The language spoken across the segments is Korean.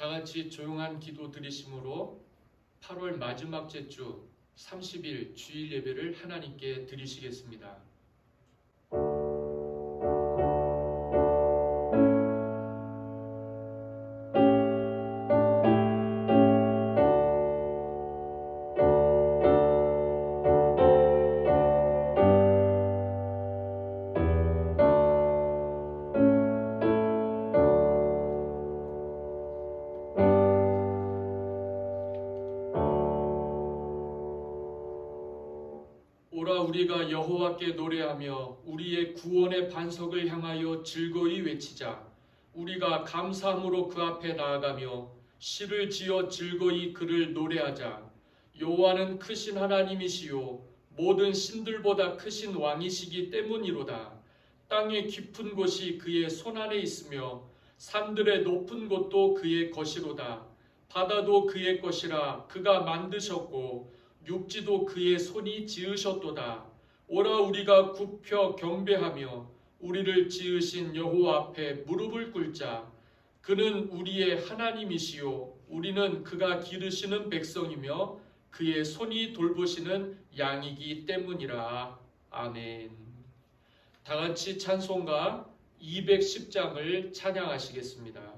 다 같이 조용한 기도 드리심으로 8월 마지막 주 30일 주일 예배를 하나님께 드리시겠습니다. 오라 우리가 여호와께 노래하며 우리의 구원의 반석을 향하여 즐거이 외치자. 우리가 감사함으로 그 앞에 나아가며 시를 지어 즐거이 그를 노래하자. 여호와는 크신 하나님이시요 모든 신들보다 크신 왕이시기 때문이로다. 땅의 깊은 곳이 그의 손안에 있으며 산들의 높은 곳도 그의 것이로다. 바다도 그의 것이라 그가 만드셨고 육지도 그의 손이 지으셨도다. 오라 우리가 굽혀 경배하며 우리를 지으신 여호와 앞에 무릎을 꿇자. 그는 우리의 하나님이시요 우리는 그가 기르시는 백성이며 그의 손이 돌보시는 양이기 때문이라. 아멘. 다 같이 찬송가 210장을 찬양하시겠습니다.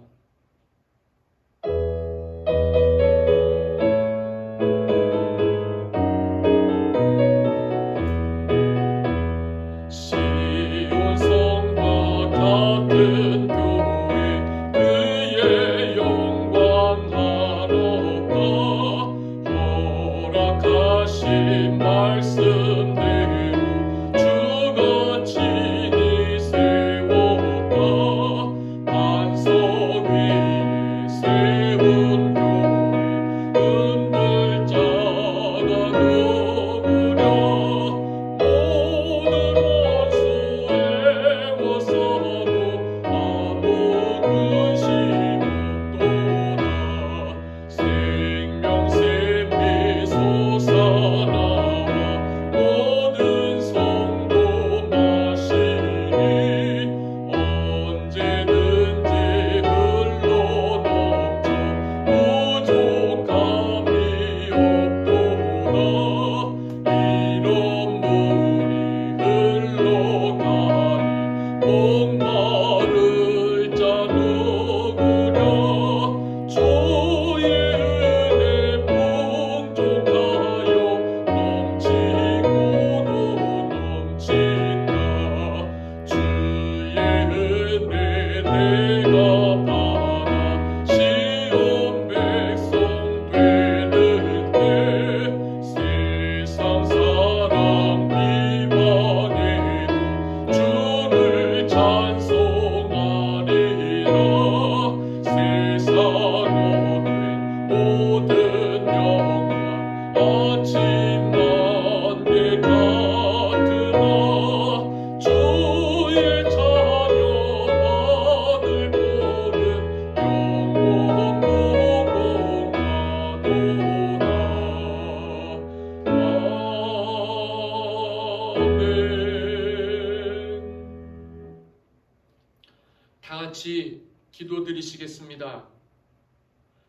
다 같이 기도 드리시겠습니다.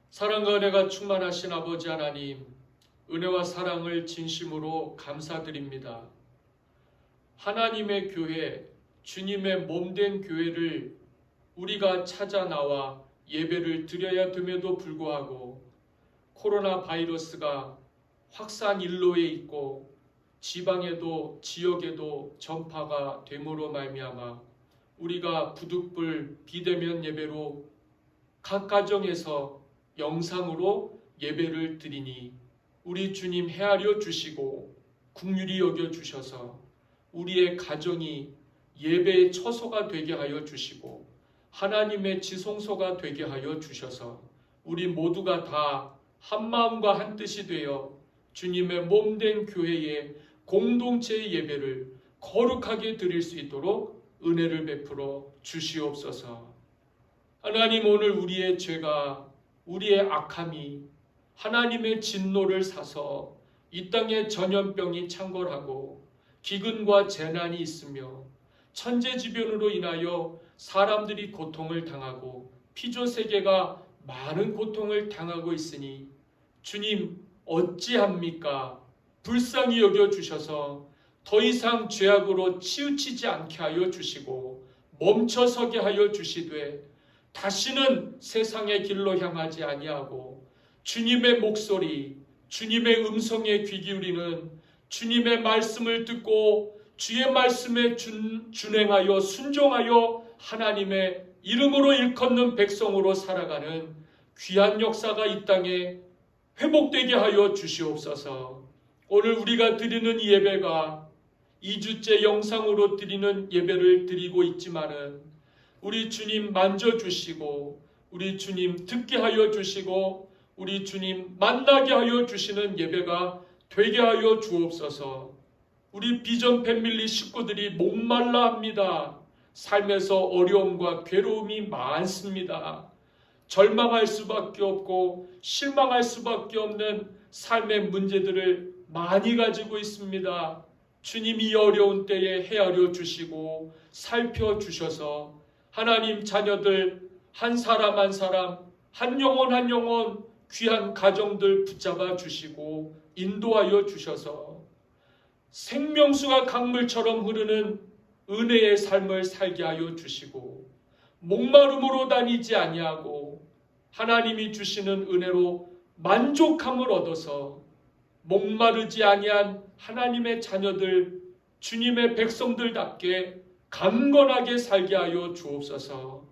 사랑과 은혜가 충만하신 아버지 하나님, 은혜와 사랑을 진심으로 감사드립니다. 하나님의 교회, 주님의 몸된 교회를 우리가 찾아 나와 예배를 드려야 됨에도 불구하고 코로나 바이러스가 확산 일로에 있고 지방에도 지역에도 전파가 됨으로 말미암아 우리가 부득불 비대면 예배로 각 가정에서 영상으로 예배를 드리니 우리 주님 헤아려 주시고 긍휼히 여겨 주셔서 우리의 가정이 예배의 처소가 되게 하여 주시고 하나님의 지성소가 되게 하여 주셔서 우리 모두가 다 한마음과 한뜻이 되어 주님의 몸된 교회의 공동체의 예배를 거룩하게 드릴 수 있도록 은혜를 베풀어 주시옵소서. 하나님, 오늘 우리의 죄가, 우리의 악함이 하나님의 진노를 사서 이 땅에 전염병이 창궐하고 기근과 재난이 있으며 천재지변으로 인하여 사람들이 고통을 당하고 피조세계가 많은 고통을 당하고 있으니 주님 어찌합니까? 불쌍히 여겨주셔서 더 이상 죄악으로 치우치지 않게 하여 주시고 멈춰서게 하여 주시되 다시는 세상의 길로 향하지 아니하고 주님의 목소리, 주님의 음성에 귀 기울이는 주님의 말씀을 듣고 주의 말씀에 준행하여 순종하여 하나님의 이름으로 일컫는 백성으로 살아가는 귀한 역사가 이 땅에 회복되게 하여 주시옵소서. 오늘 우리가 드리는 이 예배가 2주째 영상으로 드리는 예배를 드리고 있지만은 우리 주님 만져주시고 우리 주님 듣게 하여 주시고 우리 주님 만나게 하여 주시는 예배가 되게 하여 주옵소서. 우리 비전 패밀리 식구들이 목말라 합니다. 삶에서 어려움과 괴로움이 많습니다. 절망할 수밖에 없고 실망할 수밖에 없는 삶의 문제들을 많이 가지고 있습니다. 주님이 어려운 때에 헤아려 주시고 살펴주셔서 하나님 자녀들 한 사람 한 사람 한 영혼 한 영혼 귀한 가정들 붙잡아 주시고 인도하여 주셔서 생명수가 강물처럼 흐르는 은혜의 삶을 살게 하여 주시고 목마름으로 다니지 아니하고 하나님이 주시는 은혜로 만족함을 얻어서 목마르지 아니한 하나님의 자녀들 주님의 백성들답게 강건하게 살게 하여 주옵소서.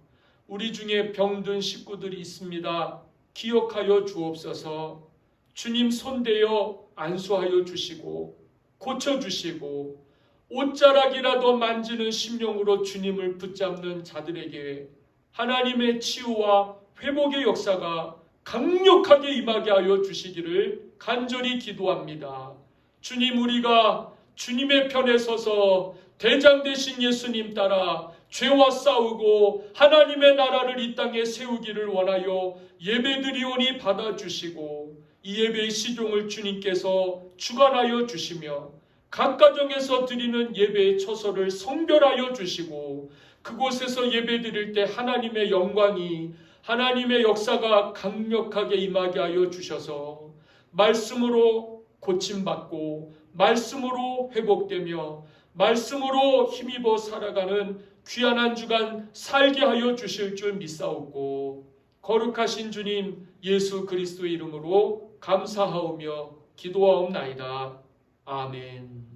우리 중에 병든 식구들이 있습니다. 기억하여 주옵소서. 주님 손대어 안수하여 주시고 고쳐주시고 옷자락이라도 만지는 심령으로 주님을 붙잡는 자들에게 하나님의 치유와 회복의 역사가 강력하게 임하게 하여 주시기를 간절히 기도합니다. 주님, 우리가 주님의 편에 서서 대장 되신 예수님 따라 죄와 싸우고 하나님의 나라를 이 땅에 세우기를 원하여 예배드리오니 받아주시고 이 예배의 시종을 주님께서 주관하여 주시며 각 가정에서 드리는 예배의 처소를 성별하여 주시고 그곳에서 예배드릴 때 하나님의 영광이 하나님의 역사가 강력하게 임하게 하여 주셔서 말씀으로 고침받고 말씀으로 회복되며 말씀으로 힘입어 살아가는 귀한 한 주간 살게 하여 주실 줄 믿사옵고 거룩하신 주님 예수 그리스도의 이름으로 감사하오며 기도하옵나이다. 아멘.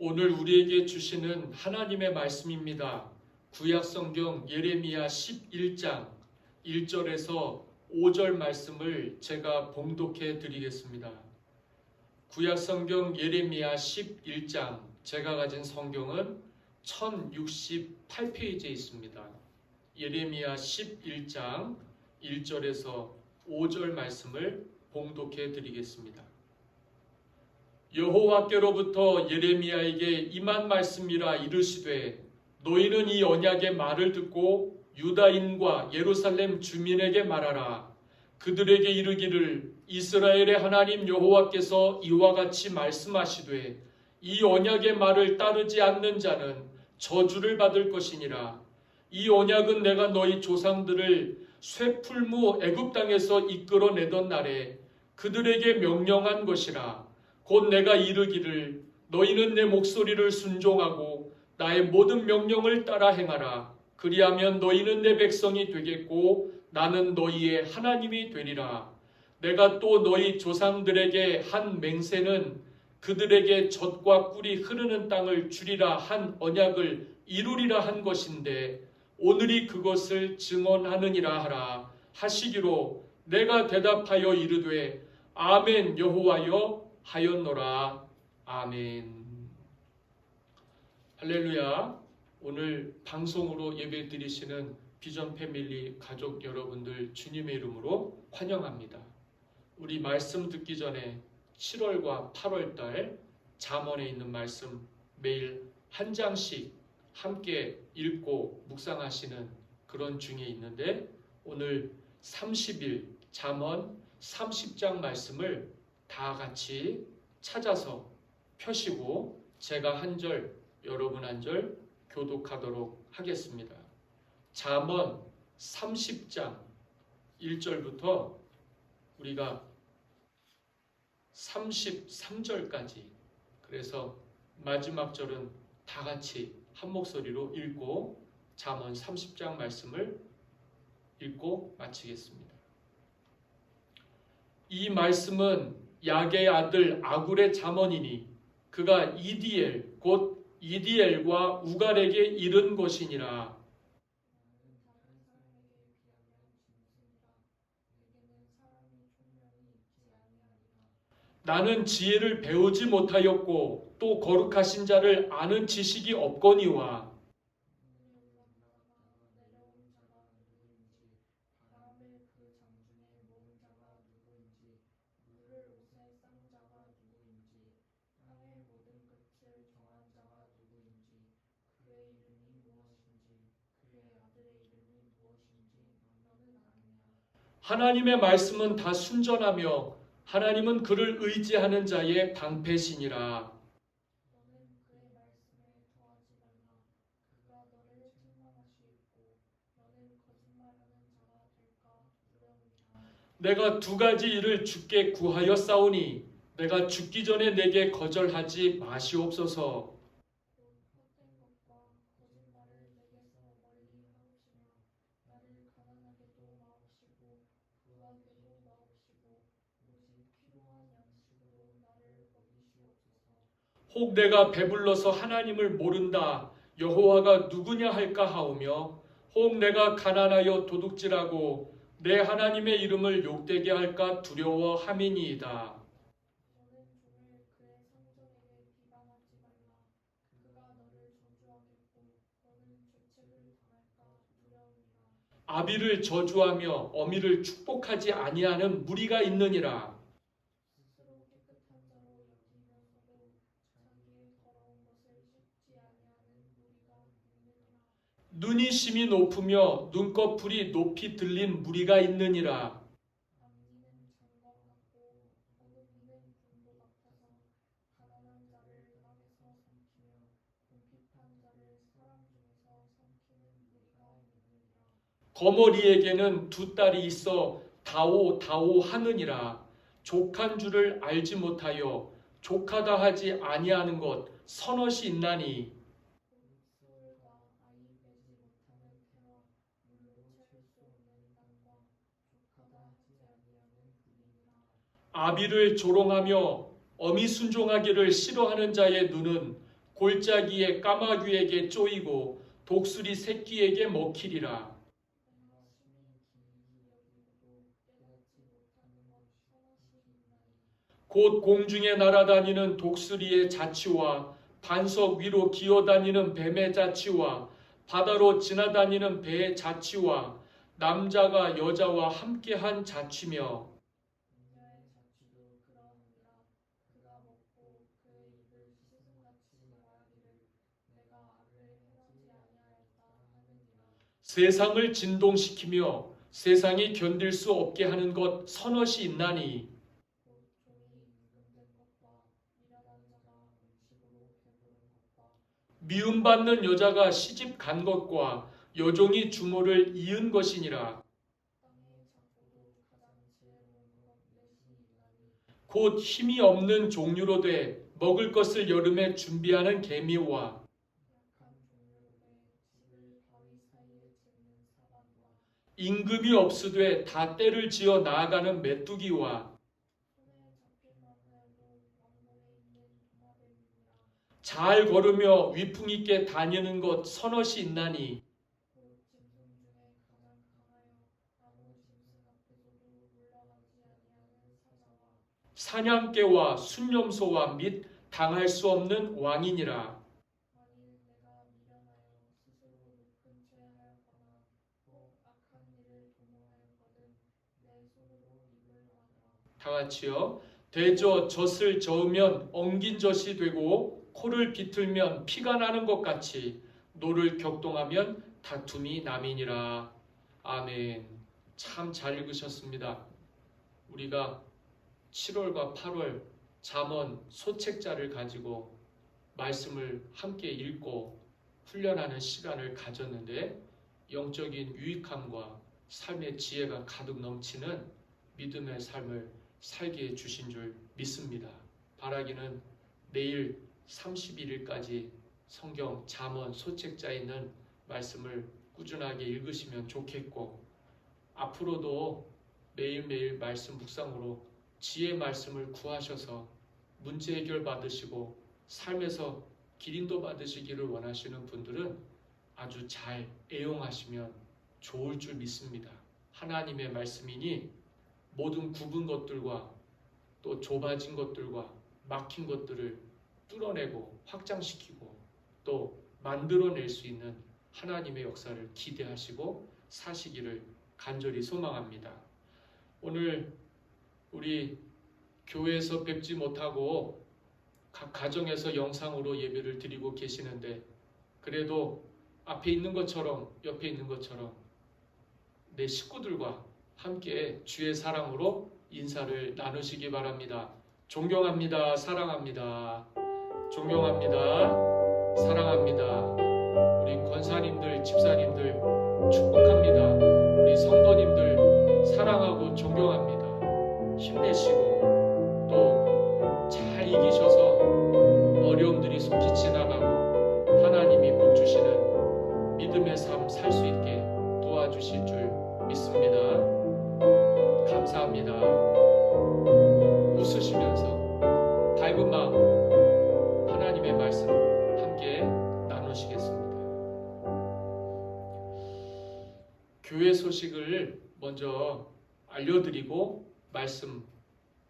오늘 우리에게 주시는 하나님의 말씀입니다. 구약성경 예레미야 11장 1절에서 5절 말씀을 제가 봉독해 드리겠습니다. 구약성경 예레미야 11장, 제가 가진 성경은 1068페이지에 있습니다. 예레미야 11장 1절에서 5절 말씀을 봉독해 드리겠습니다. 여호와께로부터 예레미야에게 임한 말씀이라 이르시되 너희는 이 언약의 말을 듣고 유다인과 예루살렘 주민에게 말하라. 그들에게 이르기를 이스라엘의 하나님 여호와께서 이와 같이 말씀하시되 이 언약의 말을 따르지 않는 자는 저주를 받을 것이니라. 이 언약은 내가 너희 조상들을 쇠풀무 애굽 땅에서 이끌어내던 날에 그들에게 명령한 것이라. 곧 내가 이르기를 너희는 내 목소리를 순종하고 나의 모든 명령을 따라 행하라. 그리하면 너희는 내 백성이 되겠고 나는 너희의 하나님이 되리라. 내가 또 너희 조상들에게 한 맹세는 그들에게 젖과 꿀이 흐르는 땅을 주리라 한 언약을 이루리라 한 것인데 오늘이 그것을 증언하느니라 하라 하시기로 내가 대답하여 이르되 아멘 여호와여 하였노라. 아멘. 할렐루야. 오늘 방송으로 예배 드리시는 비전 패밀리 가족 여러분들 주님의 이름으로 환영합니다. 우리 말씀 듣기 전에 7월과 8월 달 잠언에 있는 말씀 매일 한 장씩 함께 읽고 묵상하시는 그런 중에 있는데 오늘 30일 잠언 30장 말씀을 다 같이 찾아서 펴시고 제가 한 절, 여러분 한 절 교독하도록 하겠습니다. 잠언 30장 1절부터 우리가 33절까지 그래서 마지막 절은 다 같이 한 목소리로 읽고 잠언 30장 말씀을 읽고 마치겠습니다. 이 말씀은 야게의 아들 아굴의 잠언이니 그가 이디엘 곧 이디엘과 우갈에게 이른 것이니라. 나는 지혜를 배우지 못하였고 또 거룩하신 자를 아는 지식이 없거니와 하나님의 말씀은 다 순전하며 하나님은 그를 의지하는 자의 방패시니라. 내가 두 가지 일을 주께 구하여 싸우니 내가 죽기 전에 내게 거절하지 마시옵소서. 혹 내가 배불러서 하나님을 모른다 여호와가 누구냐 할까 하오며 혹 내가 가난하여 도둑질하고 내 하나님의 이름을 욕되게 할까 두려워함이니이다. 아비를 저주하며 어미를 축복하지 아니하는 무리가 있느니라. 눈이 심히 높으며 눈꺼풀이 높이 들린 무리가 있느니라. 거머리에게는 두 딸이 있어 다오 하느니라. 족한 줄을 알지 못하여 족하다 하지 아니하는 것 서넛이 있나니 아비를 조롱하며 어미 순종하기를 싫어하는 자의 눈은 골짜기의 까마귀에게 쪼이고 독수리 새끼에게 먹히리라. 곧 공중에 날아다니는 독수리의 자치와 반석 위로 기어다니는 뱀의 자치와 바다로 지나다니는 배의 자치와 남자가 여자와 함께한 자치며 세상을 진동시키며 세상이 견딜 수 없게 하는 것 서넛이 있나니 미움받는 여자가 시집 간 것과 여종이 주모를 이은 것이니라. 곧 힘이 없는 종류로 돼 먹을 것을 여름에 준비하는 개미와 임금이 없으되 다 때를 지어 나아가는 메뚜기와 잘 걸으며 위풍 있게 다니는 것 서넛이 있나니 사냥개와 순념소와 및 당할 수 없는 왕이니라. 다 같이요. 대저 젖을 저으면 엉긴 젖이 되고 코를 비틀면 피가 나는 것 같이 노를 격동하면 다툼이 남이니라. 아멘. 참 잘 읽으셨습니다. 우리가 7월과 8월 잠언 소책자를 가지고 말씀을 함께 읽고 훈련하는 시간을 가졌는데 영적인 유익함과 삶의 지혜가 가득 넘치는 믿음의 삶을 살게 해주신 줄 믿습니다. 바라기는 내일 31일까지 성경 잠언 소책자에 있는 말씀을 꾸준하게 읽으시면 좋겠고, 앞으로도 매일매일 말씀 묵상으로 지혜 말씀을 구하셔서 문제 해결 받으시고 삶에서 기린도 받으시기를 원하시는 분들은 아주 잘 애용하시면 좋을 줄 믿습니다. 하나님의 말씀이니 모든 굽은 것들과 또 좁아진 것들과 막힌 것들을 뚫어내고 확장시키고 또 만들어낼 수 있는 하나님의 역사를 기대하시고 사시기를 간절히 소망합니다. 오늘 우리 교회에서 뵙지 못하고 각 가정에서 영상으로 예배를 드리고 계시는데, 그래도 앞에 있는 것처럼 옆에 있는 것처럼 내 식구들과 함께 주의 사랑으로 인사를 나누시기 바랍니다. 존경합니다. 사랑합니다. 존경합니다. 사랑합니다. 우리 권사님들, 집사님들 축복합니다. 우리 성도님들 사랑하고 존경합니다. 힘내시고 또 잘 이기셔서 어려움들이 속히 지나가고 하나님이 복 주시는 믿음의 삶 살 수 있게 도와주실 줄 믿습니다. 감사합니다. 웃으시면서 밝은 마음 하나님의 말씀 함께 나누시겠습니다. 교회 소식을 먼저 알려드리고 말씀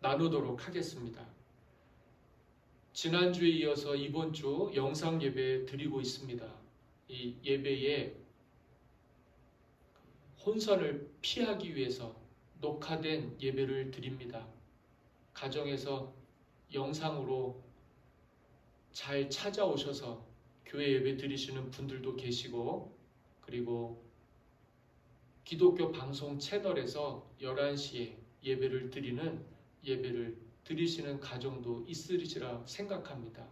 나누도록 하겠습니다. 지난주에 이어서 이번 주 영상 예배 드리고 있습니다. 이 예배에 혼선을 피하기 위해서 녹화된 예배를 드립니다. 가정에서 영상으로 잘 찾아오셔서 교회 예배 드리시는 분들도 계시고, 그리고 기독교 방송 채널에서 11시에 예배를 드리시는 가정도 있으리라 생각합니다.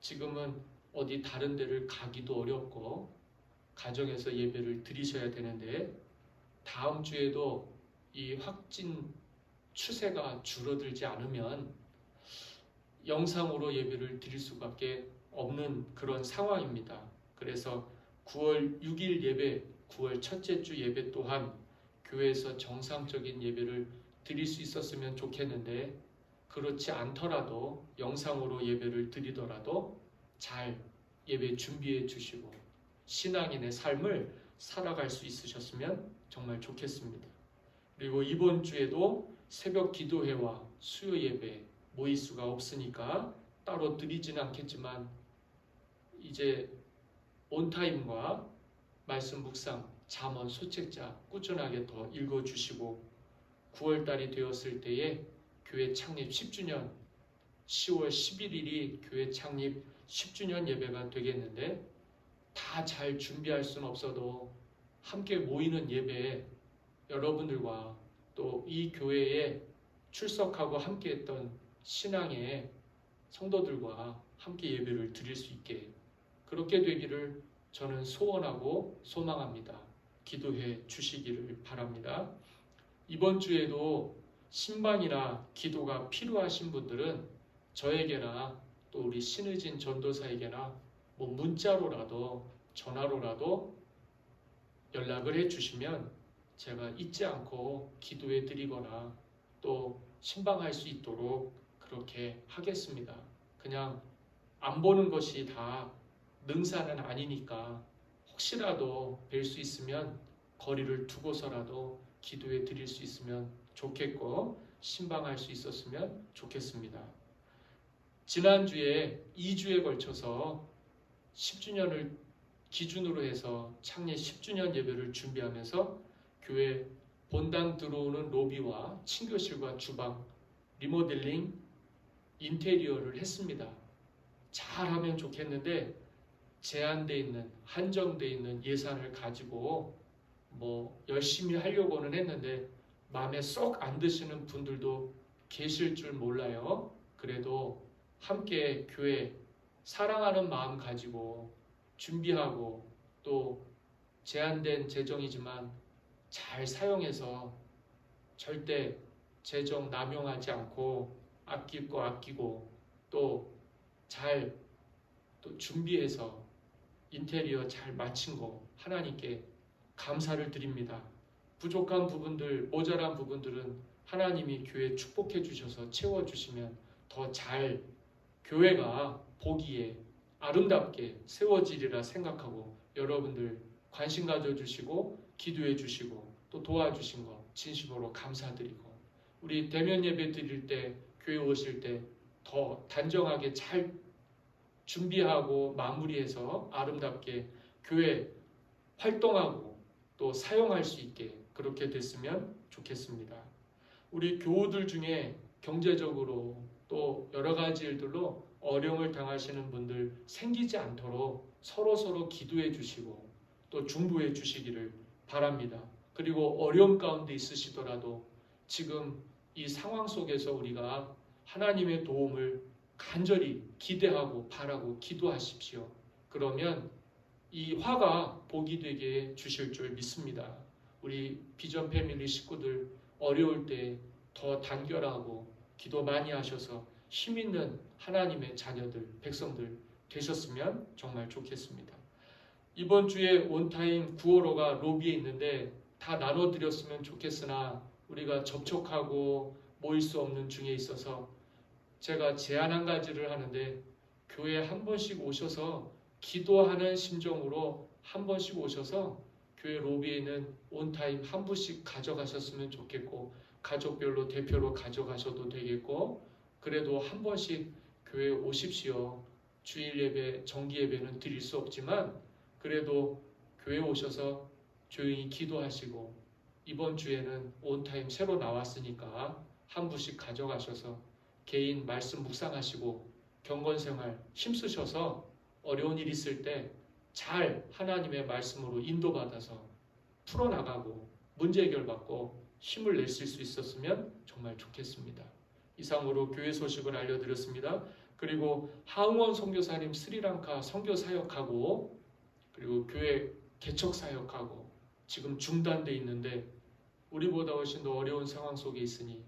지금은 어디 다른 데를 가기도 어렵고 가정에서 예배를 드리셔야 되는데, 다음 주에도 이 확진 추세가 줄어들지 않으면 영상으로 예배를 드릴 수밖에 없는 그런 상황입니다. 그래서 9월 6일 예배, 9월 첫째 주 예배 또한 교회에서 정상적인 예배를 드릴 수 있었으면 좋겠는데, 그렇지 않더라도 영상으로 예배를 드리더라도 잘 예배 준비해 주시고 신앙인의 삶을 살아갈 수 있으셨으면 정말 좋겠습니다. 그리고 이번 주에도 새벽 기도회와 수요 예배 모일 수가 없으니까 따로 드리지는 않겠지만, 이제 온타임과 말씀 묵상, 잠언 소책자 꾸준하게 더 읽어주시고 9월달이 되었을 때에 교회 창립 10주년 10월 11일이 교회 창립 10주년 예배가 되겠는데, 다 잘 준비할 수는 없어도 함께 모이는 예배에 여러분들과 또 이 교회에 출석하고 함께했던 신앙의 성도들과 함께 예배를 드릴 수 있게 그렇게 되기를 저는 소원하고 소망합니다. 기도해 주시기를 바랍니다. 이번 주에도 신방이나 기도가 필요하신 분들은 저에게나 또 우리 신의진 전도사에게나 문자로라도 전화로라도 연락을 해주시면 제가 잊지 않고 기도해 드리거나 또 신방할 수 있도록 그렇게 하겠습니다. 그냥 안 보는 것이 다 능사는 아니니까 혹시라도 뵐 수 있으면 거리를 두고서라도 기도해 드릴 수 있으면 좋겠고 신방할 수 있었으면 좋겠습니다. 지난주에 2주에 걸쳐서 10주년을 기준으로 해서 창립 10주년 예배를 준비하면서 교회 본당 들어오는 로비와 친교실과 주방 리모델링 인테리어를 했습니다. 잘하면 좋겠는데 제한되어 있는, 한정되어 있는 예산을 가지고 열심히 하려고는 했는데 마음에 쏙 안 드시는 분들도 계실 줄 몰라요. 그래도 함께 교회 사랑하는 마음 가지고 준비하고 또 제한된 재정이지만 잘 사용해서 절대 재정 남용하지 않고 아낄 거 아끼고 또 잘 준비해서 인테리어 잘 마친 거 하나님께 감사를 드립니다. 부족한 부분들, 모자란 부분들은 하나님이 교회 축복해 주셔서 채워주시면 더 잘 교회가 보기에 아름답게 세워지리라 생각하고 여러분들 관심 가져주시고 기도해 주시고 또 도와주신 거 진심으로 감사드리고 우리 대면 예배 드릴 때 교회 오실 때 더 단정하게 잘 준비하고 마무리해서 아름답게 교회 활동하고 또 사용할 수 있게 그렇게 됐으면 좋겠습니다. 우리 교우들 중에 경제적으로 또 여러 가지 일들로 어려움을 당하시는 분들 생기지 않도록 서로 기도해 주시고 또 중보해 주시기를 바랍니다. 그리고 어려움 가운데 있으시더라도 지금 이 상황 속에서 우리가 하나님의 도움을 간절히 기대하고 바라고 기도하십시오. 그러면 이 화가 복이 되게 주실 줄 믿습니다. 우리 비전 패밀리 식구들 어려울 때 더 단결하고 기도 많이 하셔서 힘 있는 하나님의 자녀들, 백성들 되셨으면 정말 좋겠습니다. 이번 주에 온타임 9월호가 로비에 있는데 다 나눠드렸으면 좋겠으나 우리가 접촉하고 모일 수 없는 중에 있어서 제가 제안 한 가지를 하는데 교회에 한 번씩 오셔서 기도하는 심정으로 한 번씩 오셔서 교회 로비에 있는 온타임 한 부씩 가져가셨으면 좋겠고 가족별로 대표로 가져가셔도 되겠고 그래도 한 번씩 교회에 오십시오. 주일 예배, 정기 예배는 드릴 수 없지만 그래도 교회에 오셔서 조용히 기도하시고 이번 주에는 온타임 새로 나왔으니까 한 부씩 가져가셔서 개인 말씀 묵상하시고 경건생활 힘쓰셔서 어려운 일 있을 때 잘 하나님의 말씀으로 인도받아서 풀어나가고 문제 해결받고 힘을 내실 수 있었으면 정말 좋겠습니다. 이상으로 교회 소식을 알려드렸습니다. 그리고 하응원 선교사님 스리랑카 선교 사역하고 그리고 교회 개척 사역하고 지금 중단돼 있는데 우리보다 훨씬 더 어려운 상황 속에 있으니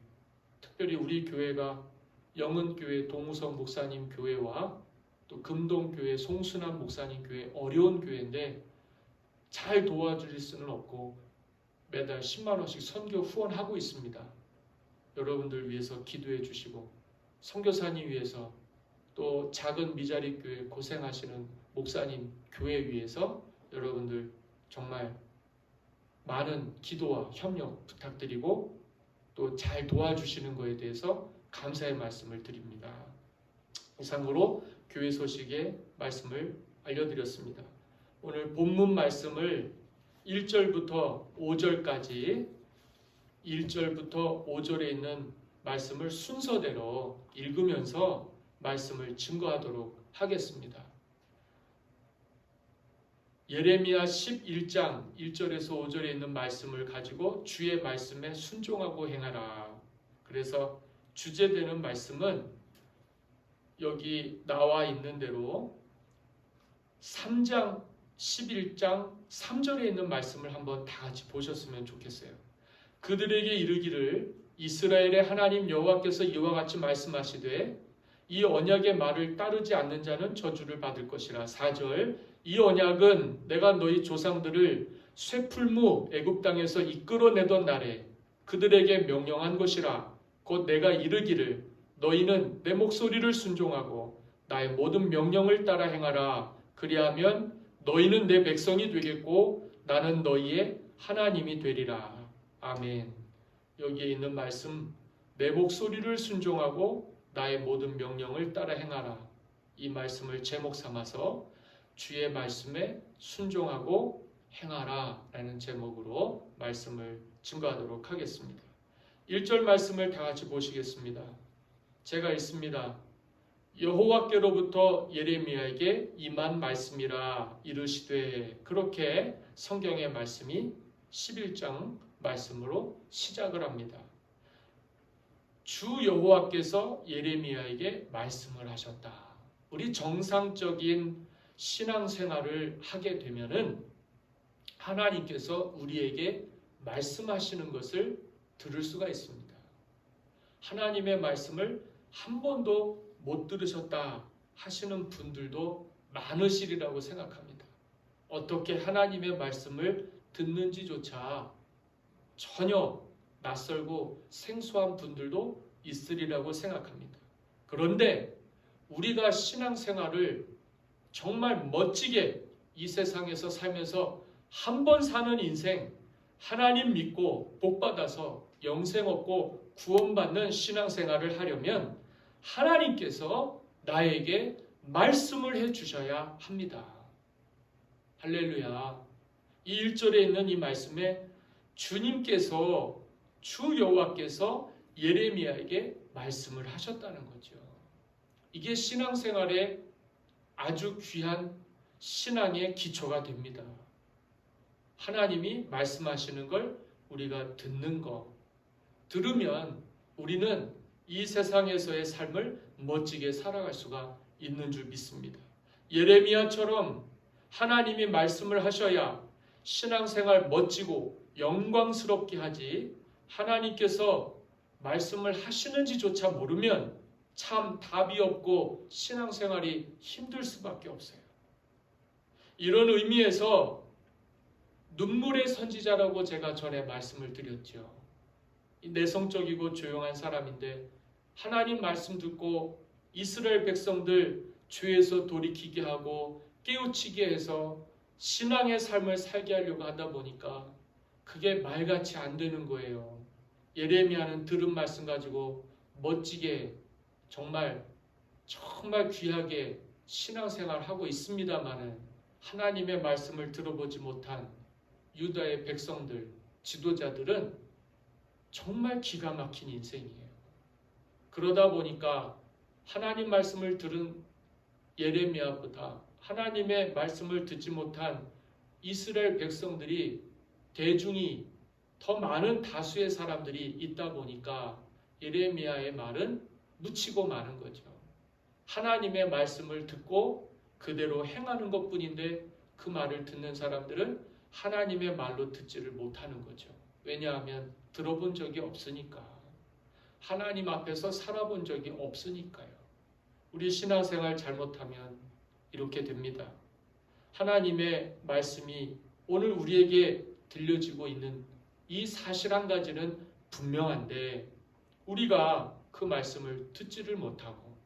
특별히 우리 교회가 영은교회 동우성 목사님 교회와 또 금동교회 송순환 목사님 교회 어려운 교회인데 잘 도와줄 수는 없고 매달 10만 원씩 선교 후원하고 있습니다. 여러분들 위해서 기도해 주시고 선교사님 위해서 또 작은 미자리 교회 고생하시는 목사님 교회 위해서 여러분들 정말 많은 기도와 협력 부탁드리고 또 잘 도와주시는 것에 대해서 감사의 말씀을 드립니다. 이상으로 교회 소식의 말씀을 알려드렸습니다. 오늘 본문 말씀을 1절부터 5절까지 1절부터 5절에 있는 말씀을 순서대로 읽으면서 말씀을 증거하도록 하겠습니다. 예레미야 11장 1절에서 5절에 있는 말씀을 가지고 주의 말씀에 순종하고 행하라. 그래서 주제되는 말씀은 여기 나와 있는 대로 3장 11장 3절에 있는 말씀을 한번 다 같이 보셨으면 좋겠어요. 그들에게 이르기를 이스라엘의 하나님 여호와께서 이와 같이 말씀하시되 이 언약의 말을 따르지 않는 자는 저주를 받을 것이라. 4절 이 언약은 내가 너희 조상들을 쇠풀무 애굽 땅에서 이끌어내던 날에 그들에게 명령한 것이라. 곧 내가 이르기를 너희는 내 목소리를 순종하고 나의 모든 명령을 따라 행하라. 그리하면 너희는 내 백성이 되겠고 나는 너희의 하나님이 되리라. 아멘. 여기에 있는 말씀 내 목소리를 순종하고 나의 모든 명령을 따라 행하라. 이 말씀을 제목 삼아서 주의 말씀에 순종하고 행하라 라는 제목으로 말씀을 증거하도록 하겠습니다. 1절 말씀을 다 같이 보시겠습니다. 제가 읽습니다. 여호와께로부터 예레미야에게 임한 말씀이라 이르시되, 그렇게 성경의 말씀이 11장 말씀으로 시작을 합니다. 주 여호와께서 예레미야에게 말씀을 하셨다. 우리 정상적인 신앙생활을 하게 되면은 하나님께서 우리에게 말씀하시는 것을 들을 수가 있습니다. 하나님의 말씀을 한 번도 못 들으셨다 하시는 분들도 많으시리라고 생각합니다. 어떻게 하나님의 말씀을 듣는지조차 전혀 낯설고 생소한 분들도 있으리라고 생각합니다. 그런데 우리가 신앙생활을 정말 멋지게 이 세상에서 살면서 한 번 사는 인생, 하나님 믿고 복받아서 영생 얻고 구원받는 신앙생활을 하려면 하나님께서 나에게 말씀을 해주셔야 합니다. 할렐루야. 이 1절에 있는 이 말씀에 주님께서, 주 여호와께서 예레미야에게 말씀을 하셨다는 거죠. 이게 신앙생활의 아주 귀한 신앙의 기초가 됩니다. 하나님이 말씀하시는 걸 우리가 듣는 것, 들으면 우리는 이 세상에서의 삶을 멋지게 살아갈 수가 있는 줄 믿습니다. 예레미야처럼 하나님이 말씀을 하셔야 신앙생활 멋지고 영광스럽게 하지, 하나님께서 말씀을 하시는지조차 모르면 참 답이 없고 신앙생활이 힘들 수밖에 없어요. 이런 의미에서 눈물의 선지자라고 제가 전에 말씀을 드렸죠. 내성적이고 조용한 사람인데 하나님 말씀 듣고 이스라엘 백성들 죄에서 돌이키게 하고 깨우치게 해서 신앙의 삶을 살게 하려고 하다 보니까 그게 말같이 안 되는 거예요. 예레미야는 들은 말씀 가지고 멋지게 정말 귀하게 신앙생활을 하고 있습니다마는 하나님의 말씀을 들어보지 못한 유다의 백성들, 지도자들은 정말 기가 막힌 인생이에요. 그러다 보니까 하나님 말씀을 들은 예레미야보다 하나님의 말씀을 듣지 못한 이스라엘 백성들이, 대중이 더 많은 다수의 사람들이 있다 보니까 예레미야의 말은 묻히고 마는 거죠. 하나님의 말씀을 듣고 그대로 행하는 것뿐인데 그 말을 듣는 사람들은 하나님의 말로 듣지를 못하는 거죠. 왜냐하면 들어본 적이 없으니까. 하나님 앞에서 살아본 적이 없으니까요. 우리 신앙생활 잘못하면 이렇게 됩니다. 하나님의 말씀이 오늘 우리에게 들려지고 있는 이 사실 한 가지는 분명한데 우리가 그 말씀을 듣지를 못하고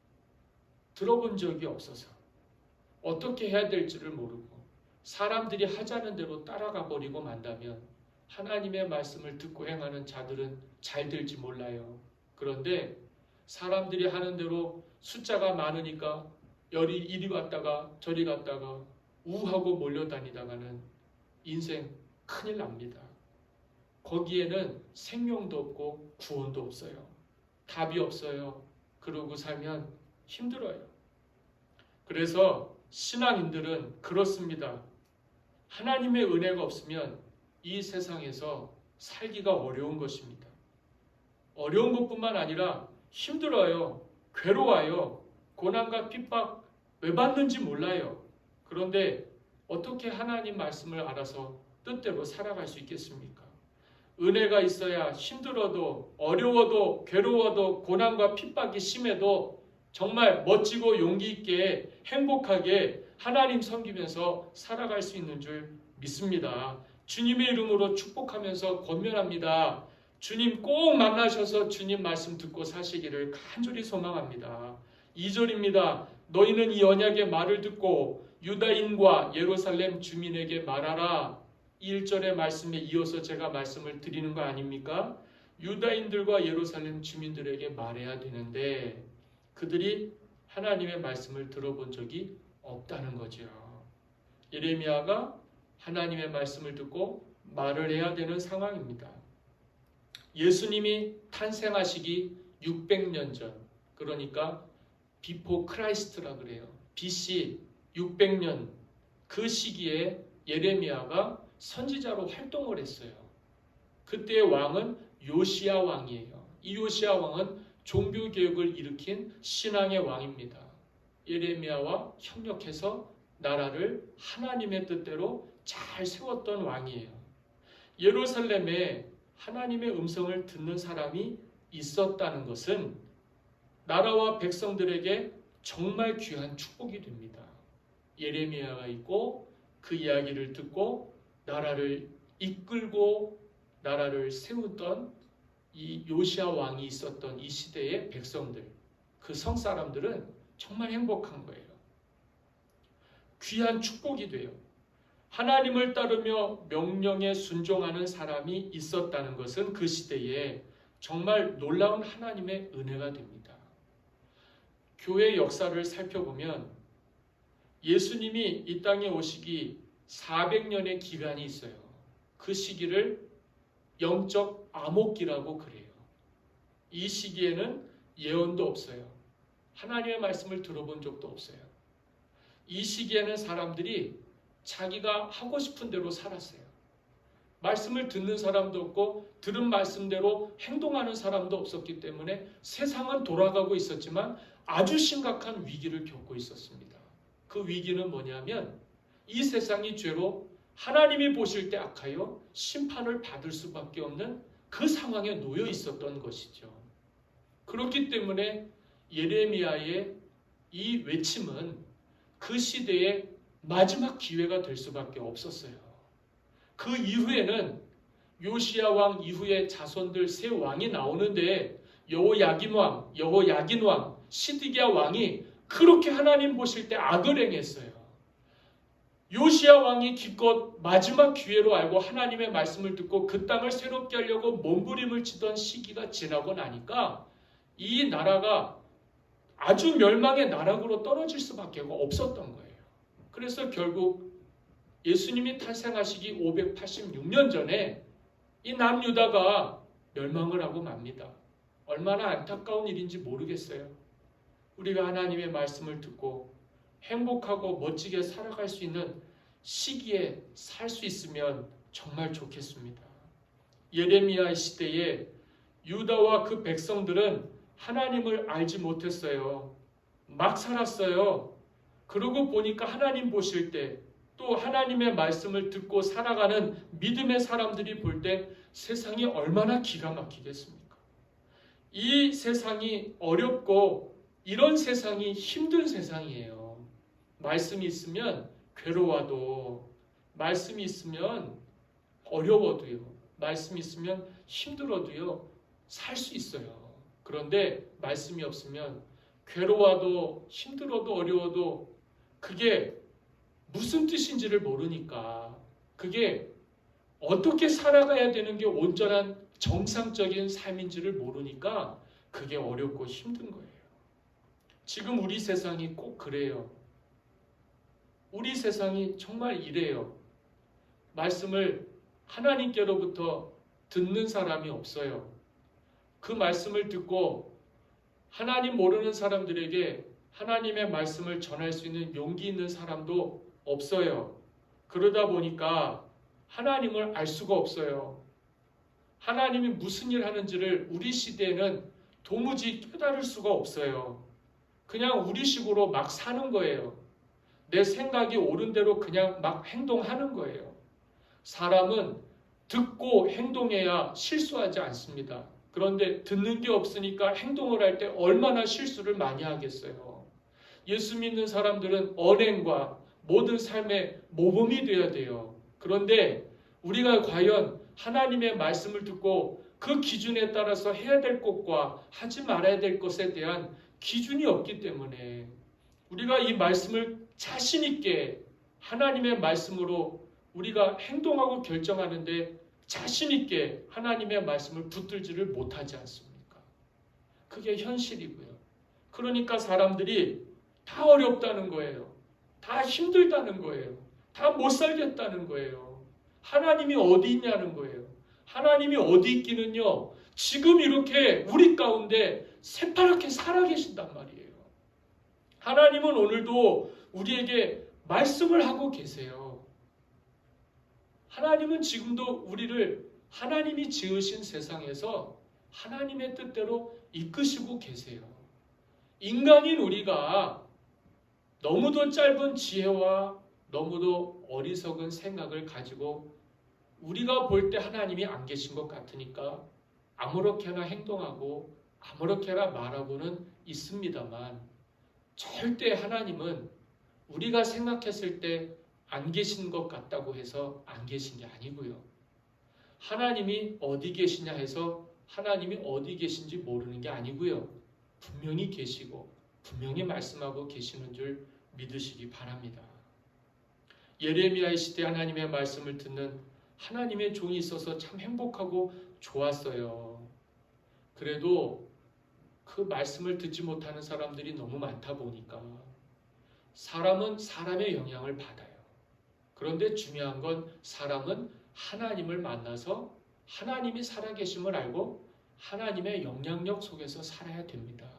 들어본 적이 없어서 어떻게 해야 될지를 모르고 사람들이 하자는 대로 따라가 버리고 만다면 하나님의 말씀을 듣고 행하는 자들은 잘 될지 몰라요. 그런데 사람들이 하는 대로 숫자가 많으니까 열이 이리 갔다가 저리 갔다가 우하고 몰려다니다가는 인생 큰일 납니다. 거기에는 생명도 없고 구원도 없어요. 답이 없어요. 그러고 살면 힘들어요. 그래서 신앙인들은 그렇습니다. 하나님의 은혜가 없으면 이 세상에서 살기가 어려운 것입니다. 어려운 것뿐만 아니라 힘들어요. 괴로워요. 고난과 핍박 왜 받는지 몰라요. 그런데 어떻게 하나님 말씀을 알아서 뜻대로 살아갈 수 있겠습니까? 은혜가 있어야 힘들어도 어려워도 괴로워도 고난과 핍박이 심해도 정말 멋지고 용기 있게 행복하게 하나님 섬기면서 살아갈 수 있는 줄 믿습니다. 주님의 이름으로 축복하면서 권면합니다. 주님 꼭 만나셔서 주님 말씀 듣고 사시기를 간절히 소망합니다. 2절입니다. 너희는 이 언약의 말을 듣고 유다인과 예루살렘 주민에게 말하라. 1절의 말씀에 이어서 제가 말씀을 드리는 거 아닙니까? 유다인들과 예루살렘 주민들에게 말해야 되는데 그들이 하나님의 말씀을 들어본 적이 없다는 거죠. 예레미야가 하나님의 말씀을 듣고 말을 해야 되는 상황입니다. 예수님이 탄생하시기 600년 전 그러니까 비포 크라이스트라 그래요. BC 600년 그 시기에 예레미야가 선지자로 활동을 했어요. 그때의 왕은 요시야 왕이에요. 이 요시야 왕은 종교개혁을 일으킨 신앙의 왕입니다. 예레미야와 협력해서 나라를 하나님의 뜻대로 잘 세웠던 왕이에요. 예루살렘에 하나님의 음성을 듣는 사람이 있었다는 것은 나라와 백성들에게 정말 귀한 축복이 됩니다. 예레미야가 있고 그 이야기를 듣고 나라를 이끌고 나라를 세웠던 이 요시야 왕이 있었던 이 시대의 백성들, 그 성사람들은 정말 행복한 거예요. 귀한 축복이 돼요. 하나님을 따르며 명령에 순종하는 사람이 있었다는 것은 그 시대에 정말 놀라운 하나님의 은혜가 됩니다. 교회 역사를 살펴보면 예수님이 이 땅에 오시기 400년의 기간이 있어요. 그 시기를 영적 암흑기라고 그래요. 이 시기에는 예언도 없어요. 하나님의 말씀을 들어본 적도 없어요. 이 시기에는 사람들이 자기가 하고 싶은 대로 살았어요. 말씀을 듣는 사람도 없고 들은 말씀대로 행동하는 사람도 없었기 때문에 세상은 돌아가고 있었지만 아주 심각한 위기를 겪고 있었습니다. 그 위기는 뭐냐면 이 세상이 죄로 하나님이 보실 때 악하여 심판을 받을 수밖에 없는 그 상황에 놓여 있었던 것이죠. 그렇기 때문에 예레미야의 이 외침은 그 시대의 마지막 기회가 될 수밖에 없었어요. 그 이후에는 요시야 왕 이후에 자손들 세 왕이 나오는데 여호야긴 왕, 시드기야 왕이 그렇게 하나님 보실 때 악을 행했어요. 요시야 왕이 기껏 마지막 기회로 알고 하나님의 말씀을 듣고 그 땅을 새롭게 하려고 몸부림을 치던 시기가 지나고 나니까 이 나라가 아주 멸망의 나락으로 떨어질 수밖에 없었던 거예요. 그래서 결국 예수님이 탄생하시기 586년 전에 이 남유다가 멸망을 하고 맙니다. 얼마나 안타까운 일인지 모르겠어요. 우리가 하나님의 말씀을 듣고 행복하고 멋지게 살아갈 수 있는 시기에 살 수 있으면 정말 좋겠습니다. 예레미야 시대에 유다와 그 백성들은 하나님을 알지 못했어요. 막 살았어요. 그러고 보니까 하나님 보실 때 또 하나님의 말씀을 듣고 살아가는 믿음의 사람들이 볼 때 세상이 얼마나 기가 막히겠습니까? 이 세상이 어렵고 이런 세상이 힘든 세상이에요. 말씀이 있으면 괴로워도, 말씀이 있으면 어려워도요, 말씀이 있으면 힘들어도요, 살 수 있어요. 그런데 말씀이 없으면 괴로워도 힘들어도 어려워도 그게 무슨 뜻인지를 모르니까, 그게 어떻게 살아가야 되는 게 온전한 정상적인 삶인지를 모르니까 그게 어렵고 힘든 거예요. 지금 우리 세상이 꼭 그래요. 우리 세상이 정말 이래요. 말씀을 하나님께로부터 듣는 사람이 없어요. 그 말씀을 듣고 하나님 모르는 사람들에게 하나님의 말씀을 전할 수 있는 용기 있는 사람도 없어요. 그러다 보니까 하나님을 알 수가 없어요. 하나님이 무슨 일 하는지를 우리 시대에는 도무지 깨달을 수가 없어요. 그냥 우리식으로 막 사는 거예요. 내 생각이 옳은 대로 그냥 막 행동하는 거예요. 사람은 듣고 행동해야 실수하지 않습니다. 그런데 듣는 게 없으니까 행동을 할 때 얼마나 실수를 많이 하겠어요. 예수 믿는 사람들은 언행과 모든 삶의 모범이 되어야 돼요. 그런데 우리가 과연 하나님의 말씀을 듣고 그 기준에 따라서 해야 될 것과 하지 말아야 될 것에 대한 기준이 없기 때문에 우리가 이 말씀을 자신 있게 하나님의 말씀으로 우리가 행동하고 결정하는데 자신 있게 하나님의 말씀을 붙들지를 못하지 않습니까? 그게 현실이고요. 그러니까 사람들이 다 어렵다는 거예요. 다 힘들다는 거예요. 다 못 살겠다는 거예요. 하나님이 어디 있냐는 거예요. 하나님이 어디 있기는요, 지금 이렇게 우리 가운데 새파랗게 살아계신단 말이에요. 하나님은 오늘도 우리에게 말씀을 하고 계세요. 하나님은 지금도 우리를 하나님이 지으신 세상에서 하나님의 뜻대로 이끄시고 계세요. 인간인 우리가 너무도 짧은 지혜와 너무도 어리석은 생각을 가지고 우리가 볼 때 하나님이 안 계신 것 같으니까 아무렇게나 행동하고 아무렇게나 말하고는 있습니다만 절대 하나님은 우리가 생각했을 때 안 계신 것 같다고 해서 안 계신 게 아니고요. 하나님이 어디 계시냐 해서 하나님이 어디 계신지 모르는 게 아니고요. 분명히 계시고 분명히 말씀하고 계시는 줄 믿으시기 바랍니다. 예레미야의 시대 하나님의 말씀을 듣는 하나님의 종이 있어서 참 행복하고 좋았어요. 그래도 그 말씀을 듣지 못하는 사람들이 너무 많다 보니까 사람은 사람의 영향을 받아요. 그런데 중요한 건 사람은 하나님을 만나서 하나님이 살아계심을 알고 하나님의 영향력 속에서 살아야 됩니다.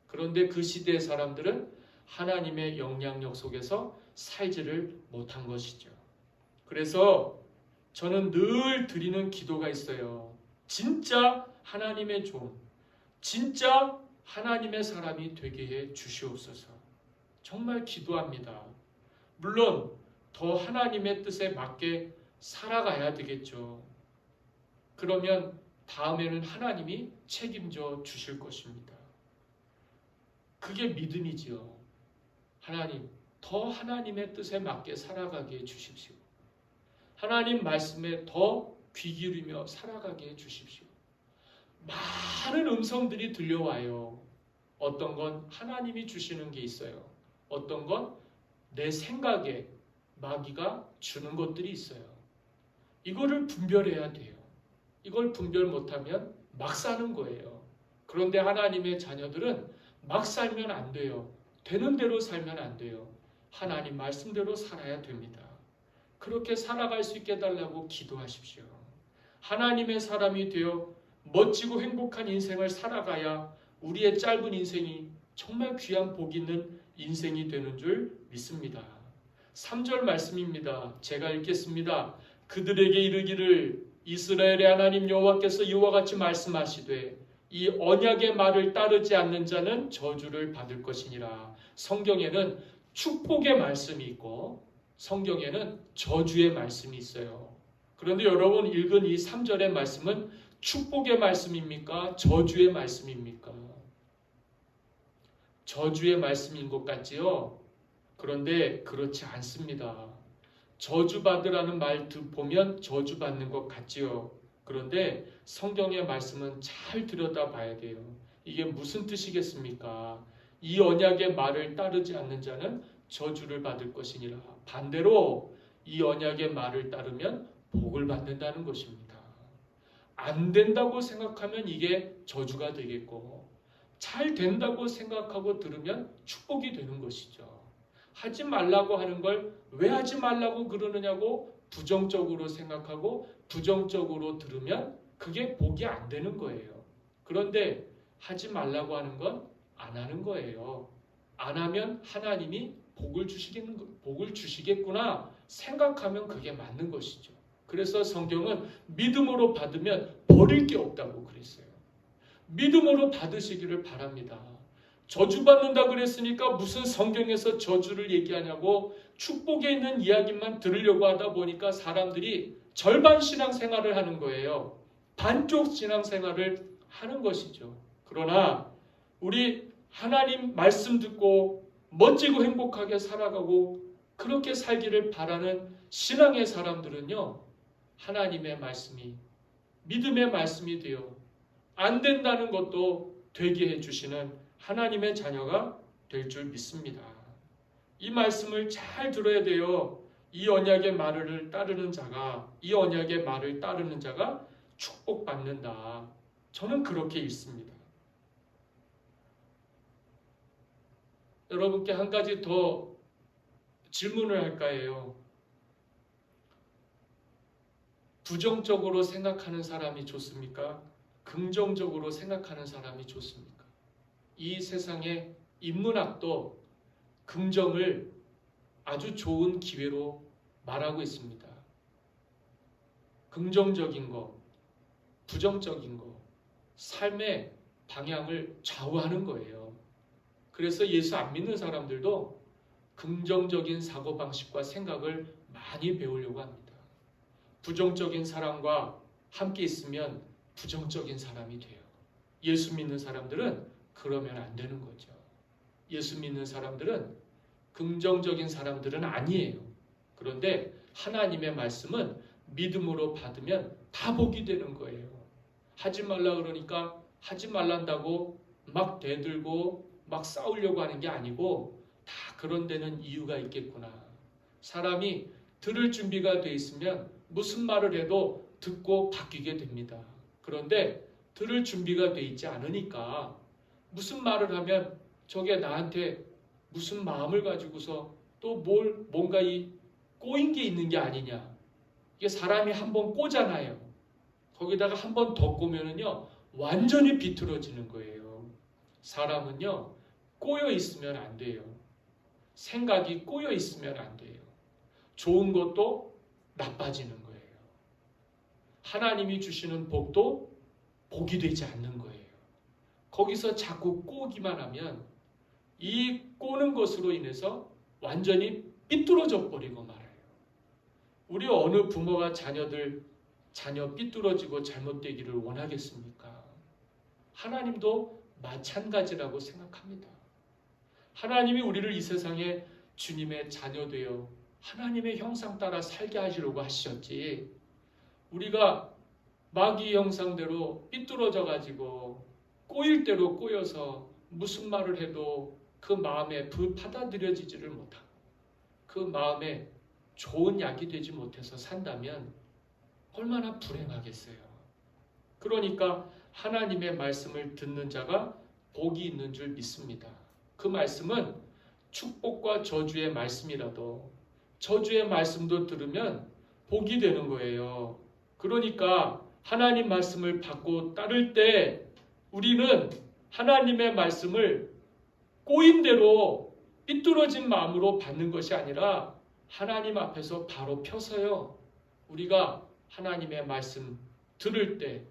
그런데 그 시대의 사람들은 하나님의 영향력 속에서 살지를 못한 것이죠. 그래서 저는 늘 드리는 기도가 있어요. 진짜 하나님의 종, 진짜 하나님의 사람이 되게 해 주시옵소서. 정말 기도합니다. 물론 더 하나님의 뜻에 맞게 살아가야 되겠죠. 그러면 다음에는 하나님이 책임져 주실 것입니다. 그게 믿음이지요. 하나님, 더 하나님의 뜻에 맞게 살아가게 해주십시오. 하나님 말씀에 더 귀 기울이며 살아가게 해주십시오. 많은 음성들이 들려와요. 어떤 건 하나님이 주시는 게 있어요. 어떤 건 내 생각에 마귀가 주는 것들이 있어요. 이거를 분별해야 돼요. 이걸 분별 못하면 막 사는 거예요. 그런데 하나님의 자녀들은 막 살면 안 돼요. 되는 대로 살면 안 돼요. 하나님 말씀대로 살아야 됩니다. 그렇게 살아갈 수 있게 해달라고 기도하십시오. 하나님의 사람이 되어 멋지고 행복한 인생을 살아가야 우리의 짧은 인생이 정말 귀한 복 있는 인생이 되는 줄 믿습니다. 3절 말씀입니다. 제가 읽겠습니다. 그들에게 이르기를 이스라엘의 하나님 여호와께서 이와 같이 말씀하시되 이 언약의 말을 따르지 않는 자는 저주를 받을 것이니라. 성경에는 축복의 말씀이 있고 성경에는 저주의 말씀이 있어요. 그런데 여러분 읽은 이 3절의 말씀은 축복의 말씀입니까? 저주의 말씀입니까? 저주의 말씀인 것 같지요? 그런데 그렇지 않습니다. 저주받으라는 말 보면 저주받는 것 같지요. 그런데 성경의 말씀은 잘 들여다봐야 돼요. 이게 무슨 뜻이겠습니까? 이 언약의 말을 따르지 않는 자는 저주를 받을 것이니라. 반대로 이 언약의 말을 따르면 복을 받는다는 것입니다. 안 된다고 생각하면 이게 저주가 되겠고 잘 된다고 생각하고 들으면 축복이 되는 것이죠. 하지 말라고 하는 걸 왜 하지 말라고 그러느냐고 부정적으로 생각하고 부정적으로 들으면 그게 복이 안 되는 거예요. 그런데 하지 말라고 하는 건 안 하는 거예요. 안 하면 하나님이 복을 주시겠구나 생각하면 그게 맞는 것이죠. 그래서 성경은 믿음으로 받으면 버릴 게 없다고 그랬어요. 믿음으로 받으시기를 바랍니다. 저주받는다 그랬으니까 무슨 성경에서 저주를 얘기하냐고 축복에 있는 이야기만 들으려고 하다 보니까 사람들이 절반 신앙생활을 하는 거예요. 반쪽 신앙생활을 하는 것이죠. 그러나 우리 하나님 말씀 듣고 멋지고 행복하게 살아가고 그렇게 살기를 바라는 신앙의 사람들은요. 하나님의 말씀이 믿음의 말씀이 되어 안 된다는 것도 되게 해주시는 하나님의 자녀가 될 줄 믿습니다. 이 말씀을 잘 들어야 돼요. 이 언약의 말을 따르는 자가 축복받는다. 저는 그렇게 읽습니다. 여러분께 한 가지 더 질문을 할까 해요. 부정적으로 생각하는 사람이 좋습니까? 긍정적으로 생각하는 사람이 좋습니까? 이 세상의 인문학도 긍정을 아주 좋은 기회로 말하고 있습니다. 긍정적인 거, 부정적인 거, 삶의 방향을 좌우하는 거예요. 그래서 예수 안 믿는 사람들도 긍정적인 사고방식과 생각을 많이 배우려고 합니다. 부정적인 사람과 함께 있으면 부정적인 사람이 돼요. 예수 믿는 사람들은 그러면 안 되는 거죠. 예수 믿는 사람들은 긍정적인 사람들은 아니에요. 그런데 하나님의 말씀은 믿음으로 받으면 다 복이 되는 거예요. 하지 말라 그러니까 하지 말란다고 막 대들고 막 싸우려고 하는 게 아니고 다 그런 데는 이유가 있겠구나. 사람이 들을 준비가 돼 있으면 무슨 말을 해도 듣고 바뀌게 됩니다. 그런데 들을 준비가 돼 있지 않으니까 무슨 말을 하면 저게 나한테 무슨 마음을 가지고서 또 뭔가 꼬인 게 있는 게 아니냐. 이게 사람이 한번 꼬잖아요. 거기다가 한 번 더 꼬면은요 완전히 비틀어지는 거예요. 사람은요 꼬여 있으면 안 돼요. 생각이 꼬여 있으면 안 돼요. 좋은 것도 나빠지는 거예요. 하나님이 주시는 복도 복이 되지 않는 거예요. 거기서 자꾸 꼬기만 하면 이 꼬는 것으로 인해서 완전히 삐뚤어져 버리고 말아요. 우리 어느 부모가 자녀 삐뚤어지고 잘못되기를 원하겠습니까? 하나님도 마찬가지라고 생각합니다. 하나님이 우리를 이 세상에 주님의 자녀 되어 하나님의 형상 따라 살게 하시려고 하셨지, 우리가 마귀 형상대로 삐뚤어져 가지고 꼬일 대로 꼬여서 무슨 말을 해도 그 마음에 받아들여지지를 못하고 그 마음에 좋은 약이 되지 못해서 산다면 얼마나 불행하겠어요. 그러니까 하나님의 말씀을 듣는 자가 복이 있는 줄 믿습니다. 그 말씀은 축복과 저주의 말씀이라도 저주의 말씀도 들으면 복이 되는 거예요. 그러니까 하나님 말씀을 받고 따를 때 우리는 하나님의 말씀을 꼬인 대로 삐뚤어진 마음으로 받는 것이 아니라 하나님 앞에서 바로 펴서요. 우리가 하나님의 말씀 들을 때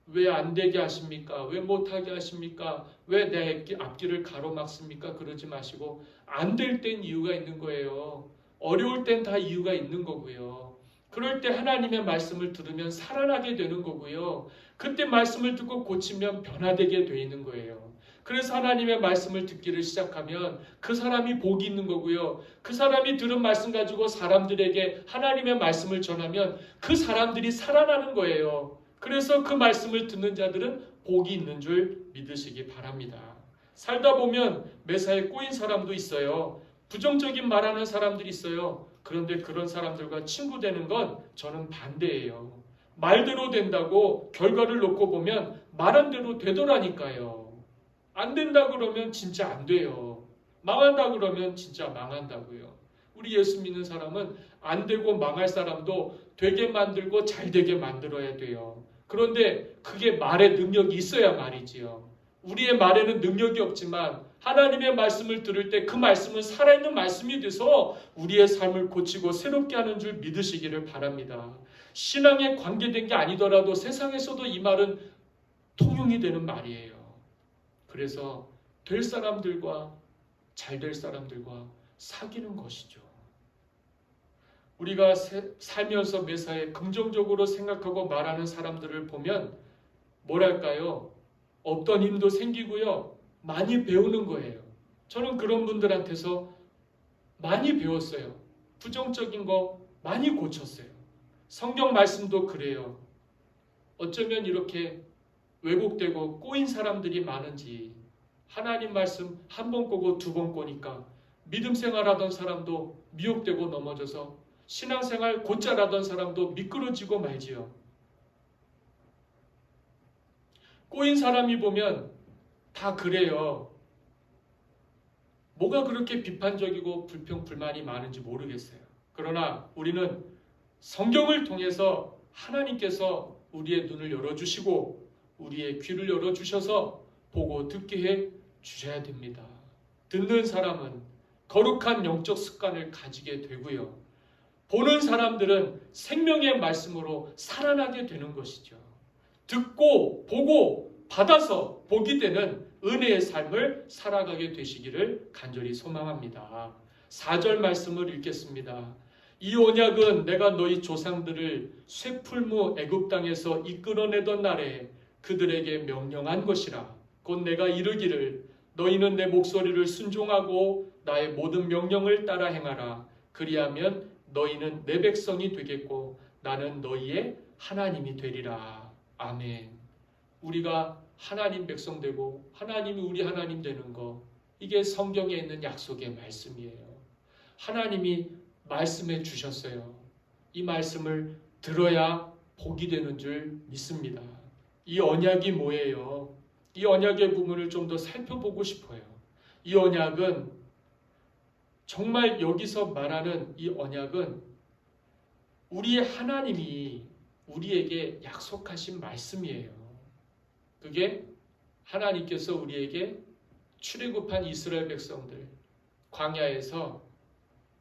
왜 안 되게 하십니까? 왜 못하게 하십니까? 왜 내 앞길을 가로막습니까? 그러지 마시고 안 될 땐 이유가 있는 거예요. 어려울 땐 다 이유가 있는 거고요. 그럴 때 하나님의 말씀을 들으면 살아나게 되는 거고요. 그때 말씀을 듣고 고치면 변화되게 돼 있는 거예요. 그래서 하나님의 말씀을 듣기를 시작하면 그 사람이 복이 있는 거고요. 그 사람이 들은 말씀 가지고 사람들에게 하나님의 말씀을 전하면 그 사람들이 살아나는 거예요. 그래서 그 말씀을 듣는 자들은 복이 있는 줄 믿으시기 바랍니다. 살다 보면 매사에 꼬인 사람도 있어요. 부정적인 말하는 사람들이 있어요. 그런데 그런 사람들과 친구 되는 건 저는 반대예요. 말대로 된다고 결과를 놓고 보면 말한 대로 되더라니까요. 안 된다 그러면 진짜 안 돼요. 망한다 그러면 진짜 망한다고요. 우리 예수 믿는 사람은 안 되고 망할 사람도 되게 만들고 잘 되게 만들어야 돼요. 그런데 그게 말의 능력이 있어야 말이지요. 우리의 말에는 능력이 없지만 하나님의 말씀을 들을 때 그 말씀은 살아있는 말씀이 돼서 우리의 삶을 고치고 새롭게 하는 줄 믿으시기를 바랍니다. 신앙에 관계된 게 아니더라도 세상에서도 이 말은 통용이 되는 말이에요. 그래서 될 사람들과 잘 될 사람들과 사귀는 것이죠. 우리가 살면서 매사에 긍정적으로 생각하고 말하는 사람들을 보면 뭐랄까요? 없던 힘도 생기고요. 많이 배우는 거예요. 저는 그런 분들한테서 많이 배웠어요. 부정적인 거 많이 고쳤어요. 성경 말씀도 그래요. 어쩌면 이렇게 왜곡되고 꼬인 사람들이 많은지 하나님 말씀 한 번 꼬고 두 번 꼬니까 믿음 생활하던 사람도 미혹되고 넘어져서 신앙생활 곧잘 하던 사람도 미끄러지고 말지요. 꼬인 사람이 보면 다 그래요. 뭐가 그렇게 비판적이고 불평불만이 많은지 모르겠어요. 그러나 우리는 성경을 통해서 하나님께서 우리의 눈을 열어주시고 우리의 귀를 열어주셔서 보고 듣게 해 주셔야 됩니다. 듣는 사람은 거룩한 영적 습관을 가지게 되고요. 보는 사람들은 생명의 말씀으로 살아나게 되는 것이죠. 듣고 보고 받아서 복이 되는 은혜의 삶을 살아가게 되시기를 간절히 소망합니다. 4절 말씀을 읽겠습니다. 이 언약은 내가 너희 조상들을 쇠풀무 애굽 땅에서 이끌어내던 날에 그들에게 명령한 것이라. 곧 내가 이르기를 너희는 내 목소리를 순종하고 나의 모든 명령을 따라 행하라. 그리하면 너희는 내 백성이 되겠고 나는 너희의 하나님이 되리라. 아멘. 우리가 하나님 백성 되고 하나님이 우리 하나님 되는 거, 이게 성경에 있는 약속의 말씀이에요. 하나님이 말씀해 주셨어요. 이 말씀을 들어야 복이 되는 줄 믿습니다. 이 언약이 뭐예요? 이 언약의 부분을 좀 더 살펴보고 싶어요. 이 언약은 정말 여기서 말하는 이 언약은 우리 하나님이 우리에게 약속하신 말씀이에요. 그게 하나님께서 우리에게 출애굽한 이스라엘 백성들 광야에서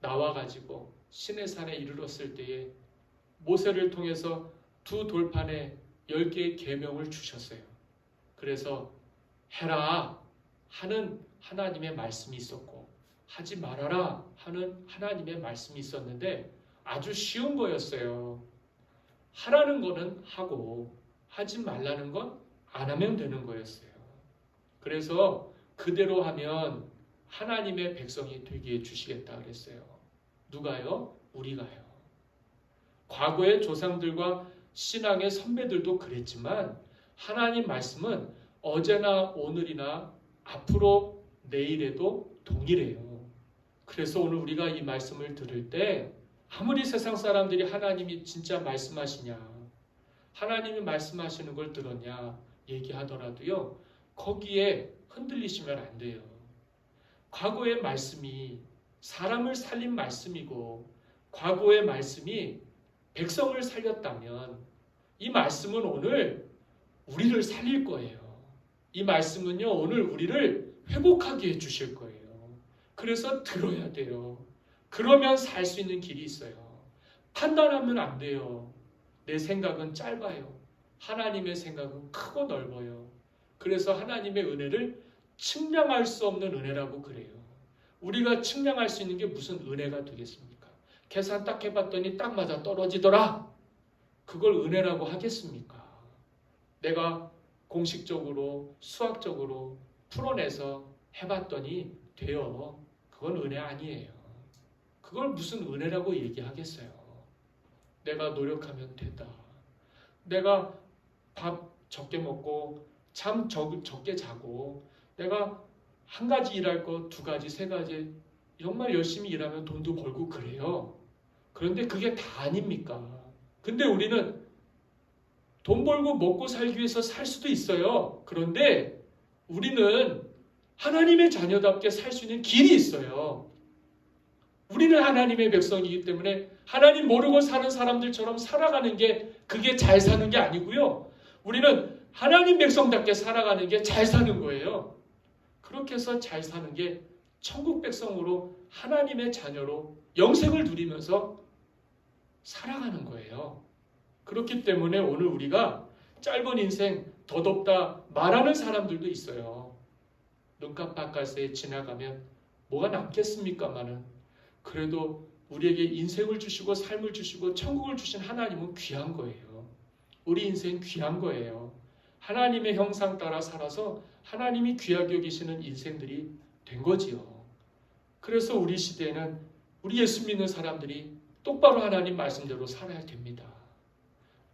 나와가지고 시내산에 이르렀을 때에 모세를 통해서 두 돌판에 10개의 계명을 주셨어요. 그래서 해라 하는 하나님의 말씀이 있었고 하지 말아라 하는 하나님의 말씀이 있었는데 아주 쉬운 거였어요. 하라는 거는 하고 하지 말라는 건 안 하면 되는 거였어요. 그래서 그대로 하면 하나님의 백성이 되게 해주시겠다 그랬어요. 누가요? 우리가요. 과거의 조상들과 신앙의 선배들도 그랬지만 하나님 말씀은 어제나 오늘이나 앞으로 내일에도 동일해요. 그래서 오늘 우리가 이 말씀을 들을 때 아무리 세상 사람들이 하나님이 진짜 말씀하시냐, 하나님이 말씀하시는 걸 들었냐 얘기하더라도요, 거기에 흔들리시면 안 돼요. 과거의 말씀이 사람을 살린 말씀이고 과거의 말씀이 백성을 살렸다면 이 말씀은 오늘 우리를 살릴 거예요. 이 말씀은요, 오늘 우리를 회복하게 해주실 거예요. 그래서 들어야 돼요. 그러면 살 수 있는 길이 있어요. 판단하면 안 돼요. 내 생각은 짧아요. 하나님의 생각은 크고 넓어요. 그래서 하나님의 은혜를 측량할 수 없는 은혜라고 그래요. 우리가 측량할 수 있는 게 무슨 은혜가 되겠습니까? 계산 딱 해봤더니 딱 맞아 떨어지더라. 그걸 은혜라고 하겠습니까? 내가 공식적으로 수학적으로 풀어내서 해봤더니 돼요. 그건 은혜 아니에요. 그걸 무슨 은혜라고 얘기하겠어요. 내가 노력하면 된다. 내가 밥 적게 먹고 잠 적게 자고 내가 한 가지 일할 거 2가지, 3가지 정말 열심히 일하면 돈도 벌고 그래요. 그런데 그게 다 아닙니까? 근데 우리는 돈 벌고 먹고 살기 위해서 살 수도 있어요. 그런데 우리는 하나님의 자녀답게 살 수 있는 길이 있어요. 우리는 하나님의 백성이기 때문에 하나님 모르고 사는 사람들처럼 살아가는 게 그게 잘 사는 게 아니고요. 우리는 하나님 백성답게 살아가는 게 잘 사는 거예요. 그렇게 해서 잘 사는 게 천국 백성으로 하나님의 자녀로 영생을 누리면서 살아가는 거예요. 그렇기 때문에 오늘 우리가 짧은 인생 덧없다 말하는 사람들도 있어요. 눈 깜빡할 지나가면 뭐가 남겠습니까마는 그래도 우리에게 인생을 주시고 삶을 주시고 천국을 주신 하나님은 귀한 거예요. 우리 인생 귀한 거예요. 하나님의 형상 따라 살아서 하나님이 귀하게 여기시는 인생들이 된 거지요. 그래서 우리 시대에는 우리 예수 믿는 사람들이 똑바로 하나님 말씀대로 살아야 됩니다.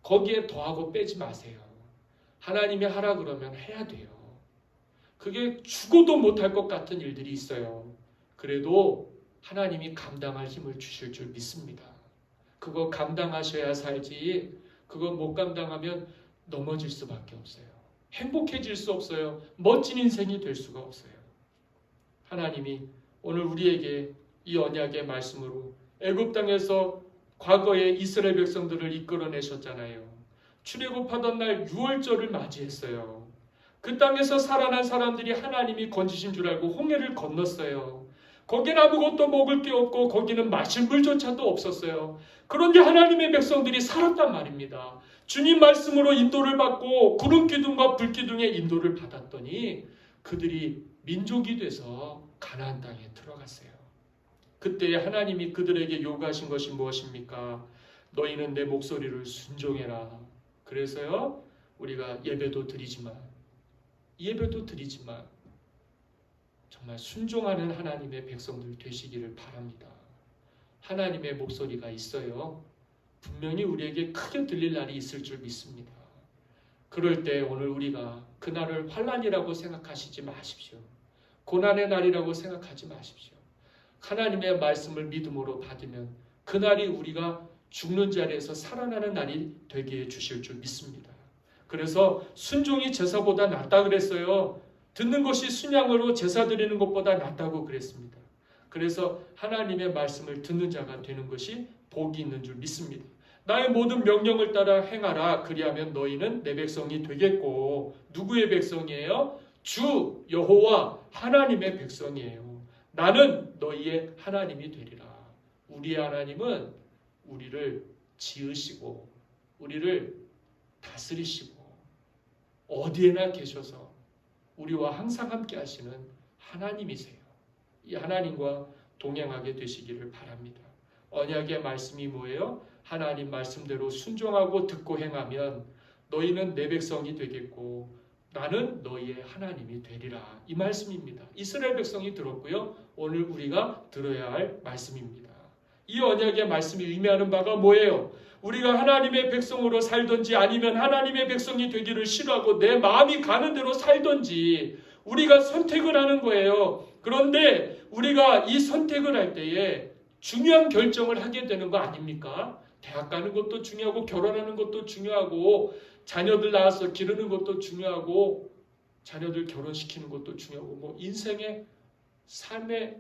거기에 더하고 빼지 마세요. 하나님이 하라 그러면 해야 돼요. 그게 죽어도 못할 것 같은 일들이 있어요. 그래도 하나님이 감당할 힘을 주실 줄 믿습니다. 그거 감당하셔야 살지, 그거 못 감당하면 넘어질 수밖에 없어요. 행복해질 수 없어요. 멋진 인생이 될 수가 없어요. 하나님이 오늘 우리에게 이 언약의 말씀으로 애굽 땅에서 과거에 이스라엘 백성들을 이끌어내셨잖아요. 출애굽하던 날 6월절을 맞이했어요. 그 땅에서 살아난 사람들이 하나님이 건지신 줄 알고 홍해를 건넜어요. 거기는 아무것도 먹을 게 없고 거기는 마실 물조차도 없었어요. 그런데 하나님의 백성들이 살았단 말입니다. 주님 말씀으로 인도를 받고 구름 기둥과 불 기둥의 인도를 받았더니 그들이 민족이 돼서 가나안 땅에 들어갔어요. 그때 하나님이 그들에게 요구하신 것이 무엇입니까? 너희는 내 목소리를 순종해라. 그래서요, 우리가 예배도 드리지만 정말 순종하는 하나님의 백성들 되시기를 바랍니다. 하나님의 목소리가 있어요. 분명히 우리에게 크게 들릴 날이 있을 줄 믿습니다. 그럴 때 오늘 우리가 그날을 환난이라고 생각하시지 마십시오. 고난의 날이라고 생각하지 마십시오. 하나님의 말씀을 믿음으로 받으면 그날이 우리가 죽는 자리에서 살아나는 날이 되게 해주실 줄 믿습니다. 그래서 순종이 제사보다 낫다 그랬어요. 듣는 것이 순양으로 제사 드리는 것보다 낫다고 그랬습니다. 그래서 하나님의 말씀을 듣는 자가 되는 것이 복이 있는 줄 믿습니다. 나의 모든 명령을 따라 행하라. 그리하면 너희는 내 백성이 되겠고, 누구의 백성이에요? 주 여호와 하나님의 백성이에요. 나는 너희의 하나님이 되리라. 우리의 하나님은 우리를 지으시고 우리를 다스리시고 어디에나 계셔서 우리와 항상 함께 하시는 하나님이세요. 이 하나님과 동행하게 되시기를 바랍니다. 언약의 말씀이 뭐예요? 하나님 말씀대로 순종하고 듣고 행하면 너희는 내 백성이 되겠고 나는 너희의 하나님이 되리라. 이 말씀입니다. 이스라엘 백성이 들었고요. 오늘 우리가 들어야 할 말씀입니다. 이 언약의 말씀이 의미하는 바가 뭐예요? 우리가 하나님의 백성으로 살든지 아니면 하나님의 백성이 되기를 싫어하고 내 마음이 가는 대로 살든지 우리가 선택을 하는 거예요. 그런데 우리가 이 선택을 할 때에 중요한 결정을 하게 되는 거 아닙니까? 대학 가는 것도 중요하고 결혼하는 것도 중요하고 자녀들 낳아서 기르는 것도 중요하고 자녀들 결혼시키는 것도 중요하고 뭐 인생의 삶의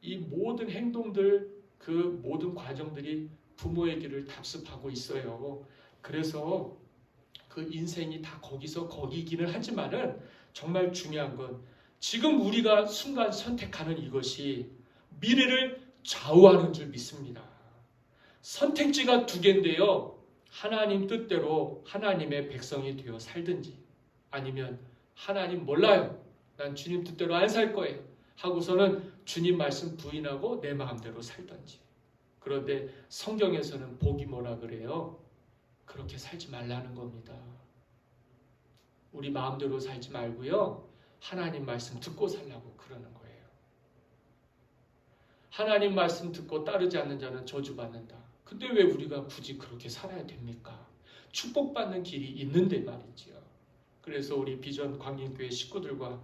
이 모든 행동들 그 모든 과정들이 부모의 길을 답습하고 있어요. 그래서 그 인생이 다 거기기는 하지만은 정말 중요한 건 지금 우리가 순간 선택하는 이것이 미래를 좌우하는 줄 믿습니다. 선택지가 두 개인데요. 하나님 뜻대로 하나님의 백성이 되어 살든지 아니면 하나님 몰라요. 난 주님 뜻대로 안 살 거예요. 하고서는 주님 말씀 부인하고 내 마음대로 살든지. 그런데 성경에서는 복이 뭐라 그래요? 그렇게 살지 말라는 겁니다. 우리 마음대로 살지 말고요. 하나님 말씀 듣고 살라고 그러는 거예요. 하나님 말씀 듣고 따르지 않는 자는 저주받는다. 근데 왜 우리가 굳이 그렇게 살아야 됩니까? 축복받는 길이 있는데 말이지요. 그래서 우리 비전 광림교회 식구들과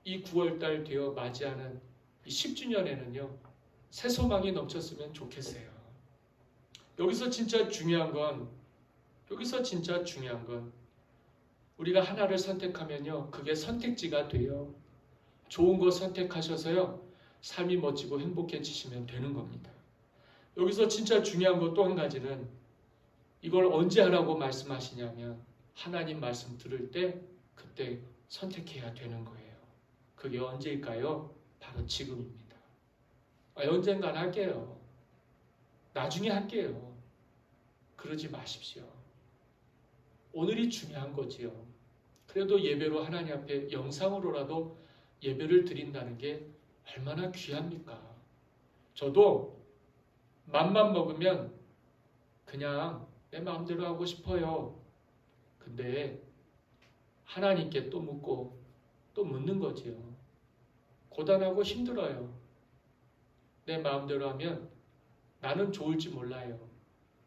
이 9월달 되어 맞이하는 이 10주년에는요. 새 소망이 넘쳤으면 좋겠어요. 여기서 진짜 중요한 건 우리가 하나를 선택하면요. 그게 선택지가 돼요. 좋은 거 선택하셔서요. 삶이 멋지고 행복해지시면 되는 겁니다. 여기서 진짜 중요한 것 또 한 가지는 이걸 언제 하라고 말씀하시냐면 하나님 말씀 들을 때 그때 선택해야 되는 거예요. 그게 언제일까요? 바로 지금입니다. 언젠간 할게요. 나중에 할게요. 그러지 마십시오. 오늘이 중요한 거지요. 그래도 예배로 하나님 앞에 영상으로라도 예배를 드린다는 게 얼마나 귀합니까? 저도 맘만 먹으면 그냥 내 마음대로 하고 싶어요. 근데 하나님께 또 묻고 또 묻는 거지요. 고단하고 힘들어요. 내 마음대로 하면 나는 좋을지 몰라요.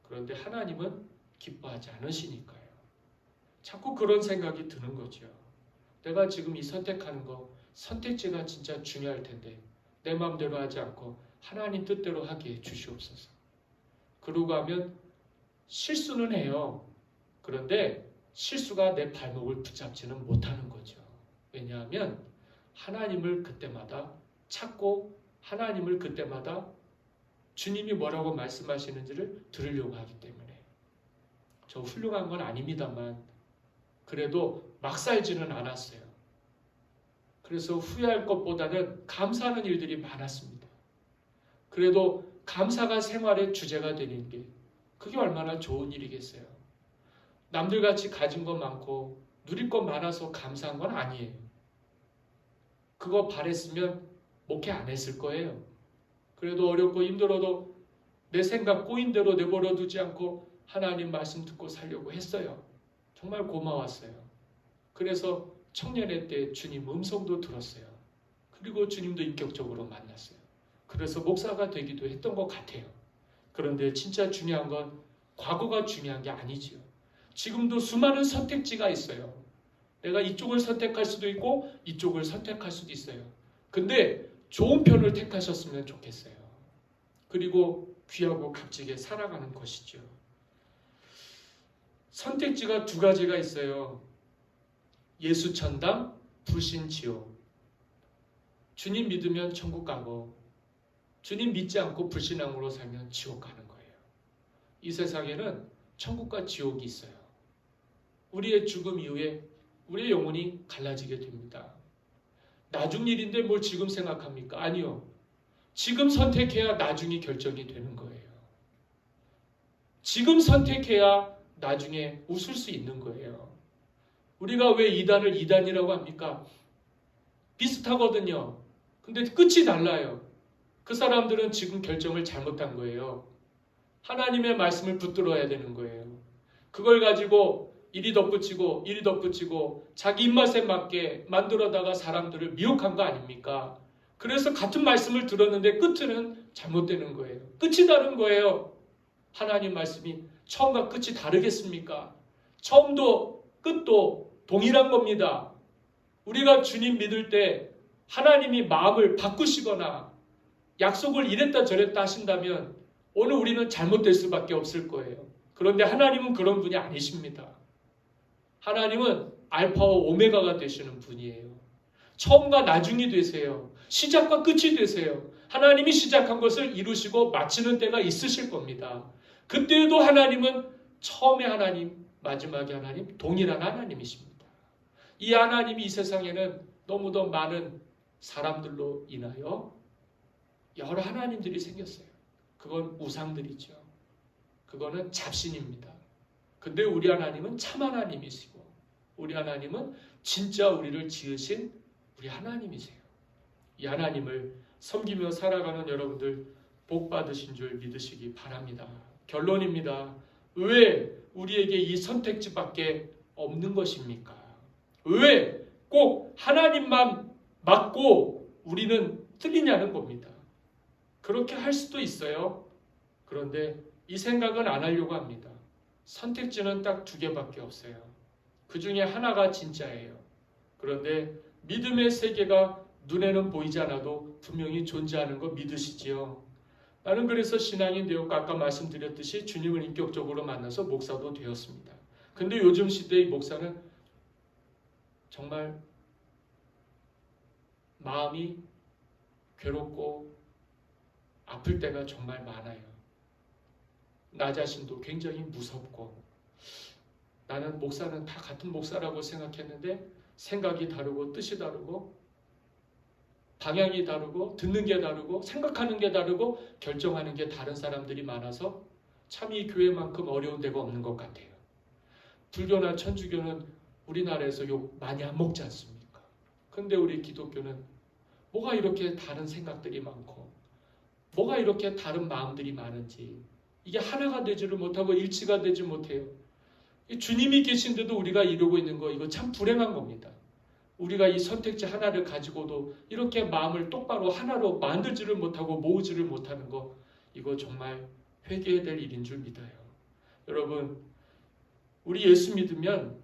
그런데 하나님은 기뻐하지 않으시니까요. 자꾸 그런 생각이 드는 거죠. 내가 지금 이 선택하는 거 선택지가 진짜 중요할 텐데 내 마음대로 하지 않고 하나님 뜻대로 하게 해주시옵소서. 그러고 하면 실수는 해요. 그런데 실수가 내 발목을 붙잡지는 못하는 거죠. 왜냐하면 하나님을 그때마다 찾고 하나님을 그때마다 주님이 뭐라고 말씀하시는지를 들으려고 하기 때문에 저 훌륭한 건 아닙니다만 그래도 막 살지는 않았어요. 그래서 후회할 것보다는 감사하는 일들이 많았습니다. 그래도 감사가 생활의 주제가 되는 게 그게 얼마나 좋은 일이겠어요. 남들같이 가진 것 많고 누릴 것 많아서 감사한 건 아니에요. 그거 바랬으면 목회 안 했을 거예요. 그래도 어렵고 힘들어도 내 생각 꼬인 대로 내버려 두지 않고 하나님 말씀 듣고 살려고 했어요. 정말 고마웠어요. 그래서 청년회 때 주님 음성도 들었어요. 그리고 주님도 인격적으로 만났어요. 그래서 목사가 되기도 했던 것 같아요. 그런데 진짜 중요한 건 과거가 중요한 게 아니지요. 지금도 수많은 선택지가 있어요. 내가 이쪽을 선택할 수도 있고 이쪽을 선택할 수도 있어요. 근데 좋은 편을 택하셨으면 좋겠어요. 그리고 귀하고 값지게 살아가는 것이죠. 선택지가 두 가지가 있어요. 예수 천당, 불신 지옥. 주님 믿으면 천국 가고 주님 믿지 않고 불신앙으로 살면 지옥 가는 거예요. 이 세상에는 천국과 지옥이 있어요. 우리의 죽음 이후에 우리의 영혼이 갈라지게 됩니다. 나중 일인데 뭘 지금 생각합니까? 아니요. 지금 선택해야 나중이 결정이 되는 거예요. 지금 선택해야 나중에 웃을 수 있는 거예요. 우리가 왜 이단을 이단이라고 합니까? 비슷하거든요. 근데 끝이 달라요. 그 사람들은 지금 결정을 잘못한 거예요. 하나님의 말씀을 붙들어야 되는 거예요. 그걸 가지고 이리 덧붙이고 이리 덧붙이고 자기 입맛에 맞게 만들어다가 사람들을 미혹한 거 아닙니까? 그래서 같은 말씀을 들었는데 끝은 잘못되는 거예요. 끝이 다른 거예요. 하나님 말씀이 처음과 끝이 다르겠습니까? 처음도 끝도 동일한 겁니다. 우리가 주님 믿을 때 하나님이 마음을 바꾸시거나 약속을 이랬다 저랬다 하신다면 오늘 우리는 잘못될 수밖에 없을 거예요. 그런데 하나님은 그런 분이 아니십니다. 하나님은 알파와 오메가가 되시는 분이에요. 처음과 나중이 되세요. 시작과 끝이 되세요. 하나님이 시작한 것을 이루시고 마치는 때가 있으실 겁니다. 그때에도 하나님은 처음의 하나님, 마지막의 하나님, 동일한 하나님이십니다. 이 하나님이 이 세상에는 너무도 많은 사람들로 인하여 여러 하나님들이 생겼어요. 그건 우상들이죠. 그거는 잡신입니다. 근데 우리 하나님은 참 하나님이시고 우리 하나님은 진짜 우리를 지으신 우리 하나님이세요. 이 하나님을 섬기며 살아가는 여러분들 복 받으신 줄 믿으시기 바랍니다. 결론입니다. 왜 우리에게 이 선택지밖에 없는 것입니까? 왜 꼭 하나님만 맞고 우리는 틀리냐는 겁니다. 그렇게 할 수도 있어요. 그런데 이 생각은 안 하려고 합니다. 선택지는 딱 두 개밖에 없어요. 그 중에 하나가 진짜예요. 그런데 믿음의 세계가 눈에는 보이지 않아도 분명히 존재하는 거 믿으시지요? 나는 그래서 신앙이 되었고 아까 말씀드렸듯이 주님을 인격적으로 만나서 목사도 되었습니다. 근데 요즘 시대의 목사는 정말 마음이 괴롭고 아플 때가 정말 많아요. 나 자신도 굉장히 무섭고 나는 목사는 다 같은 목사라고 생각했는데 생각이 다르고 뜻이 다르고 방향이 다르고 듣는 게 다르고 생각하는 게 다르고 결정하는 게 다른 사람들이 많아서 참 이 교회만큼 어려운 데가 없는 것 같아요. 불교나 천주교는 우리나라에서 욕 많이 안 먹지 않습니까? 근데 우리 기독교는 뭐가 이렇게 다른 생각들이 많고 뭐가 이렇게 다른 마음들이 많은지 이게 하나가 되지를 못하고 일치가 되지 못해요. 주님이 계신데도 우리가 이러고 있는 거 이거 참 불행한 겁니다. 우리가 이 선택지 하나를 가지고도 이렇게 마음을 똑바로 하나로 만들지를 못하고 모으지를 못하는 거 이거 정말 회개해야 될 일인 줄 믿어요. 여러분 우리 예수 믿으면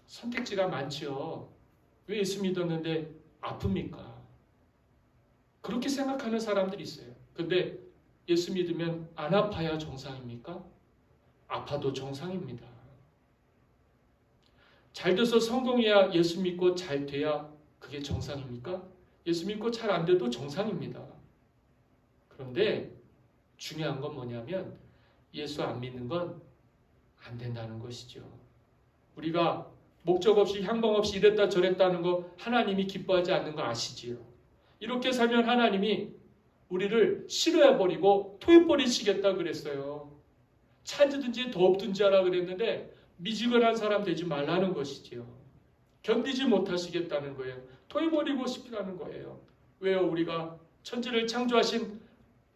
선택지가 많지요. 왜 예수 믿었는데 아픕니까? 그렇게 생각하는 사람들이 있어요. 근데 예수 믿으면 안 아파야 정상입니까? 아파도 정상입니다. 잘 돼서 성공해야 예수 믿고 잘 돼야 그게 정상입니까? 예수 믿고 잘 안 돼도 정상입니다. 그런데 중요한 건 뭐냐면 예수 안 믿는 건 안 된다는 것이죠. 우리가 목적 없이 향방 없이 이랬다 저랬다 하는 거 하나님이 기뻐하지 않는 거 아시지요? 이렇게 살면 하나님이 우리를 싫어해버리고 토해버리시겠다 그랬어요. 찾든지 덥든지 하라 그랬는데 미지근한 사람 되지 말라는 것이지요. 견디지 못하시겠다는 거예요. 토해버리고 싶다는 거예요. 왜요? 우리가 천지를 창조하신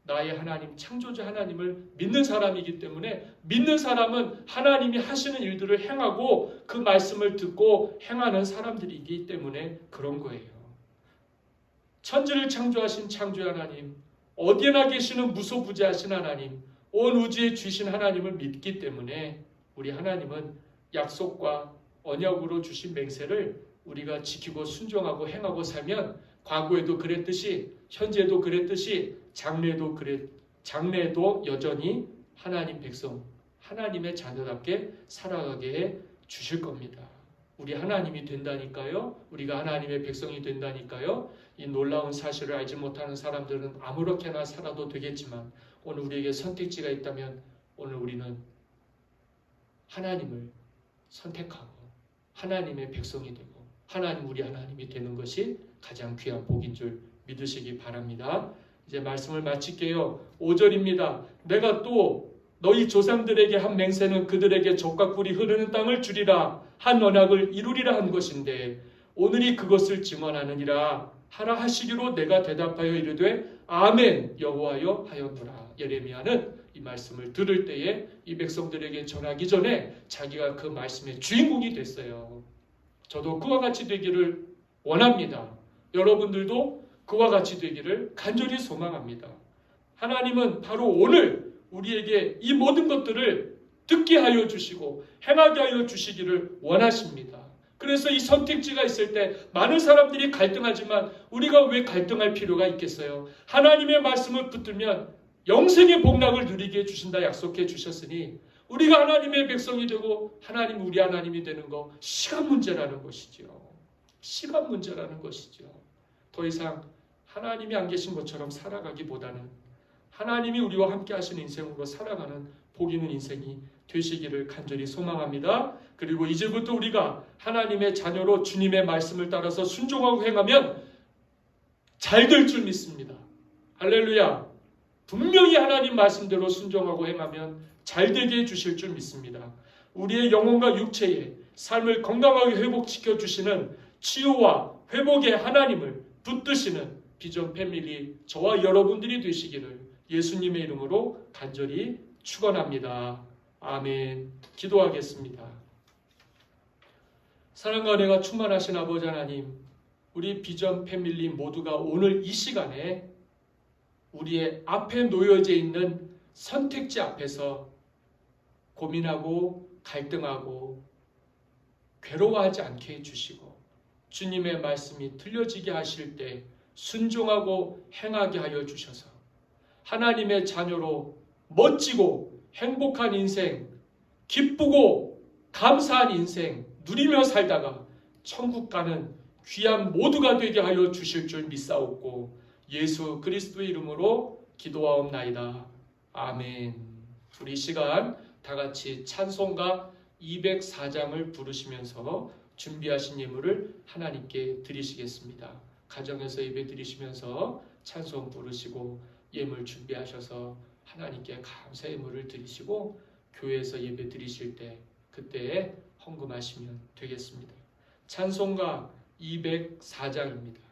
나의 하나님, 창조주 하나님을 믿는 사람이기 때문에 믿는 사람은 하나님이 하시는 일들을 행하고 그 말씀을 듣고 행하는 사람들이기 때문에 그런 거예요. 천지를 창조하신 창조의 하나님, 어디에나 계시는 무소부재하신 하나님, 온 우주에 주신 하나님을 믿기 때문에 우리 하나님은 약속과 언약으로 주신 맹세를 우리가 지키고 순종하고 행하고 살면 과거에도 그랬듯이 현재도 그랬듯이 장래에도 여전히 하나님 백성, 하나님의 자녀답게 살아가게 해 주실 겁니다. 우리 하나님이 된다니까요. 우리가 하나님의 백성이 된다니까요. 이 놀라운 사실을 알지 못하는 사람들은 아무렇게나 살아도 되겠지만 오늘 우리에게 선택지가 있다면 오늘 우리는 하나님을 선택하고 하나님의 백성이 되고 우리 하나님이 되는 것이 가장 귀한 복인 줄 믿으시기 바랍니다. 이제 말씀을 마칠게요. 5절입니다. 내가 또 너희 조상들에게 한 맹세는 그들에게 젖과 꿀이 흐르는 땅을 주리라 한 언약을 이루리라 한 것인데 오늘이 그것을 증언하느니라 하라 하시기로 내가 대답하여 이르되 아멘 여호와여 하였노라. 예레미야는 이 말씀을 들을 때에 이 백성들에게 전하기 전에 자기가 그 말씀의 주인공이 됐어요. 저도 그와 같이 되기를 원합니다. 여러분들도 그와 같이 되기를 간절히 소망합니다. 하나님은 바로 오늘 우리에게 이 모든 것들을 듣게 하여 주시고 행하게 하여 주시기를 원하십니다. 그래서 이 선택지가 있을 때 많은 사람들이 갈등하지만 우리가 왜 갈등할 필요가 있겠어요? 하나님의 말씀을 붙들면 영생의 복락을 누리게 해주신다 약속해 주셨으니 우리가 하나님의 백성이 되고 하나님 우리 하나님이 되는 거 시간 문제라는 것이죠. 시간 문제라는 것이죠. 더 이상 하나님이 안 계신 것처럼 살아가기보다는 하나님이 우리와 함께 하시는 인생으로 살아가는 복 있는 인생이 되시기를 간절히 소망합니다. 그리고 이제부터 우리가 하나님의 자녀로 주님의 말씀을 따라서 순종하고 행하면 잘 될 줄 믿습니다. 할렐루야. 분명히 하나님 말씀대로 순종하고 행하면 잘 되게 해주실 줄 믿습니다. 우리의 영혼과 육체의 삶을 건강하게 회복시켜 주시는 치유와 회복의 하나님을 붙드시는 비전 패밀리 저와 여러분들이 되시기를 예수님의 이름으로 간절히 축원합니다. 아멘. 기도하겠습니다. 사랑과 은혜가 충만하신 아버지 하나님, 우리 비전 패밀리 모두가 오늘 이 시간에 우리의 앞에 놓여져 있는 선택지 앞에서 고민하고 갈등하고 괴로워하지 않게 해주시고 주님의 말씀이 들려지게 하실 때 순종하고 행하게 하여 주셔서 하나님의 자녀로 멋지고 행복한 인생, 기쁘고 감사한 인생 누리며 살다가 천국 가는 귀한 모두가 되게 하여 주실 줄 믿사옵고 예수 그리스도의 이름으로 기도하옵나이다. 아멘. 우리 시간 다 같이 찬송가 204장을 부르시면서 준비하신 예물을 하나님께 드리시겠습니다. 가정에서 예배 드리시면서 찬송 부르시고 예물 준비하셔서 하나님께 감사 예물을 드리시고 교회에서 예배 드리실 때 그때에 헌금하시면 되겠습니다. 찬송가 204장입니다.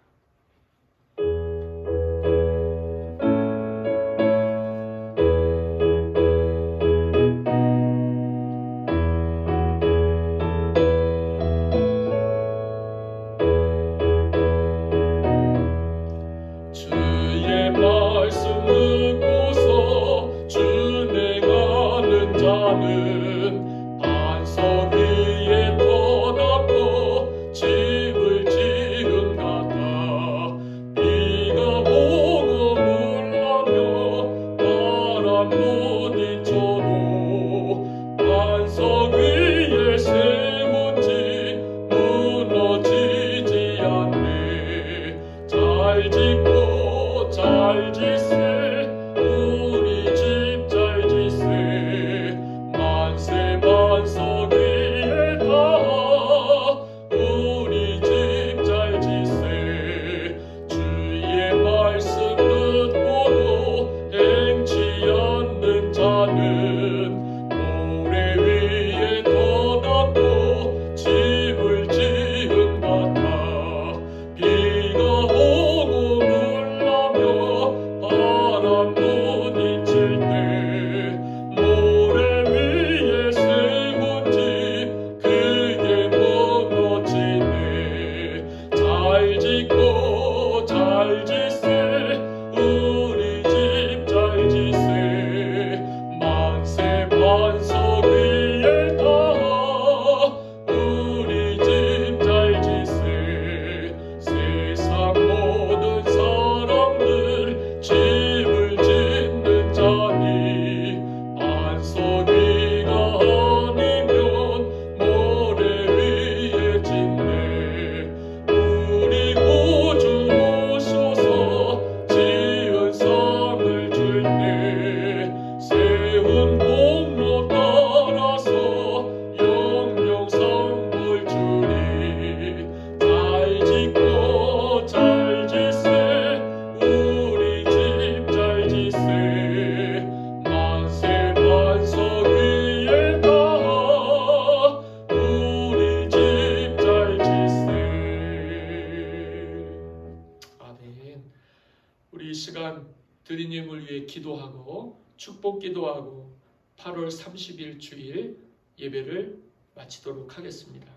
축복 기도하고 8월 30일 주일 예배를 마치도록 하겠습니다.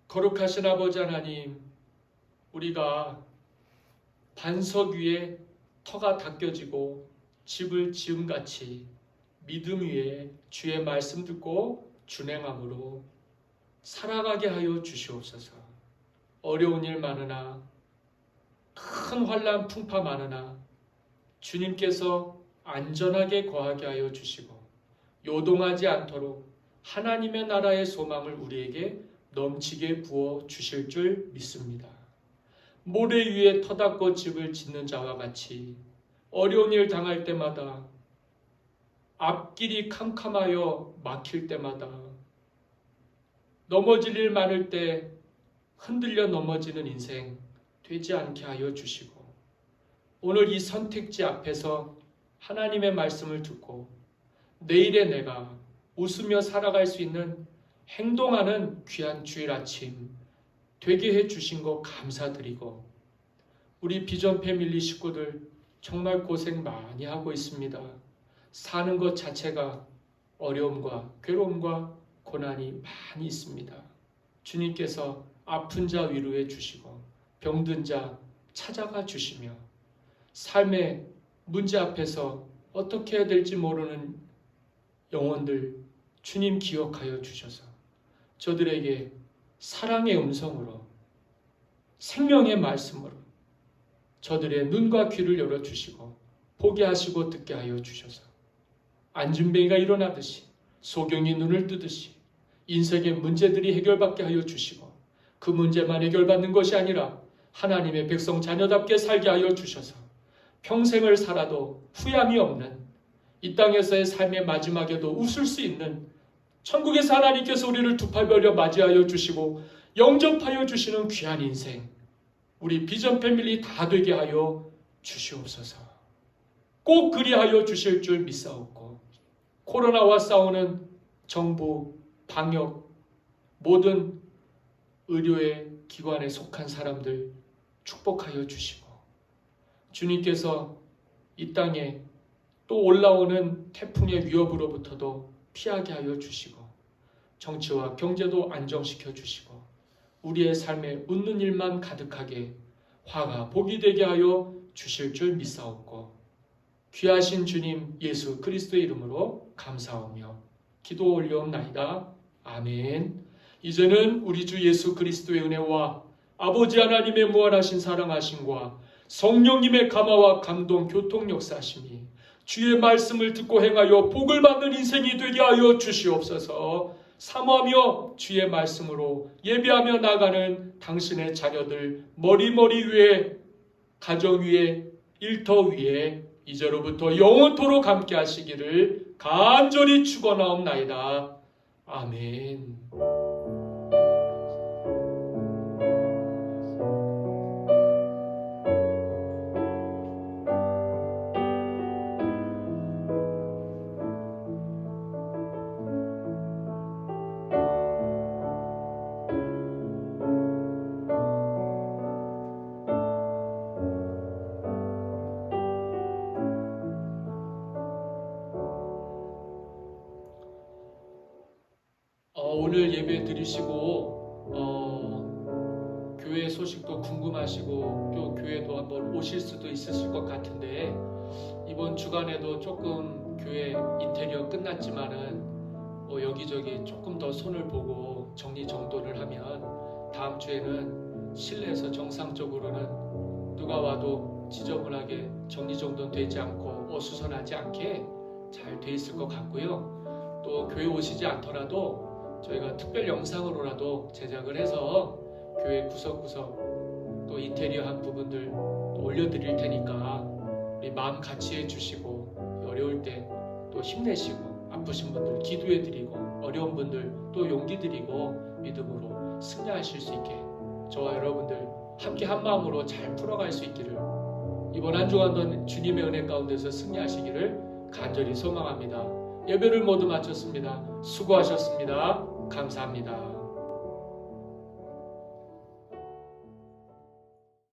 거룩하신 아버지 하나님, 우리가 반석 위에 터가 닦여지고 집을 지음같이 믿음 위에 주의 말씀 듣고 준행함으로 살아가게 하여 주시옵소서. 어려운 일 많으나 큰 환난 풍파 많으나 주님께서 안전하게 거하게 하여 주시고 요동하지 않도록 하나님의 나라의 소망을 우리에게 넘치게 부어 주실 줄 믿습니다. 모래 위에 터닦고 집을 짓는 자와 같이 어려운 일 당할 때마다 앞길이 캄캄하여 막힐 때마다 넘어질 일 많을 때 흔들려 넘어지는 인생 되지 않게 하여 주시고 오늘 이 선택지 앞에서 하나님의 말씀을 듣고 내일의 내가 웃으며 살아갈 수 있는 행동하는 귀한 주일 아침 되게 해주신 거 감사드리고 우리 비전 패밀리 식구들 정말 고생 많이 하고 있습니다. 사는 것 자체가 어려움과 괴로움과 고난이 많이 있습니다. 주님께서 아픈 자 위로해 주시고 병든 자 찾아가 주시며 삶의 문제 앞에서 어떻게 해야 될지 모르는 영혼들 주님 기억하여 주셔서 저들에게 사랑의 음성으로 생명의 말씀으로 저들의 눈과 귀를 열어주시고 보게 하시고 듣게 하여 주셔서 안진뱅이가 일어나듯이 소경이 눈을 뜨듯이 인생의 문제들이 해결받게 하여 주시고 그 문제만 해결받는 것이 아니라 하나님의 백성 자녀답게 살게 하여 주셔서 평생을 살아도 후회함이 없는 이 땅에서의 삶의 마지막에도 웃을 수 있는 천국에서 하나님께서 우리를 두 팔 벌려 맞이하여 주시고 영접하여 주시는 귀한 인생 우리 비전 패밀리 다 되게 하여 주시옵소서. 꼭 그리하여 주실 줄 믿사옵고 코로나와 싸우는 정부, 방역, 모든 의료의 기관에 속한 사람들 축복하여 주시고 주님께서 이 땅에 또 올라오는 태풍의 위협으로부터도 피하게 하여 주시고 정치와 경제도 안정시켜 주시고 우리의 삶에 웃는 일만 가득하게 화가 복이 되게 하여 주실 줄 믿사옵고 귀하신 주님 예수 그리스도의 이름으로 감사하며 기도 올려옵나이다. 아멘. 이제는 우리 주 예수 그리스도의 은혜와 아버지 하나님의 무한하신 사랑하심과 성령님의 감화와 감동 교통 역사하심이 주의 말씀을 듣고 행하여 복을 받는 인생이 되게 하여 주시옵소서. 사모하며 주의 말씀으로 예배하며 나가는 당신의 자녀들 머리 위에 가정 위에 일터 위에 이제로부터 영원토록 함께 하시기를 간절히 축원하옵나이다. 아멘. 오늘 예배 드리시고 교회 소식도 궁금하시고 또 교회도 한번 오실 수도 있으실 것 같은데 이번 주간에도 조금 교회 인테리어 끝났지만은 여기저기 조금 더 손을 보고 정리정돈을 하면 다음 주에는 실내에서 정상적으로는 누가 와도 지저분하게 정리정돈 되지 않고 어수선하지 않게 잘 돼 있을 것 같고요. 또 교회 오시지 않더라도 저희가 특별 영상으로라도 제작을 해서 교회 구석구석 또 인테리어 한 부분들 또 올려드릴 테니까 우리 마음 같이 해주시고 어려울 때 또 힘내시고 아프신 분들 기도해드리고 어려운 분들 또 용기드리고 믿음으로 승리하실 수 있게 저와 여러분들 함께 한 마음으로 잘 풀어갈 수 있기를 이번 한 주간도 주님의 은혜 가운데서 승리하시기를 간절히 소망합니다. 예배를 모두 마쳤습니다. 수고하셨습니다. 감사합니다.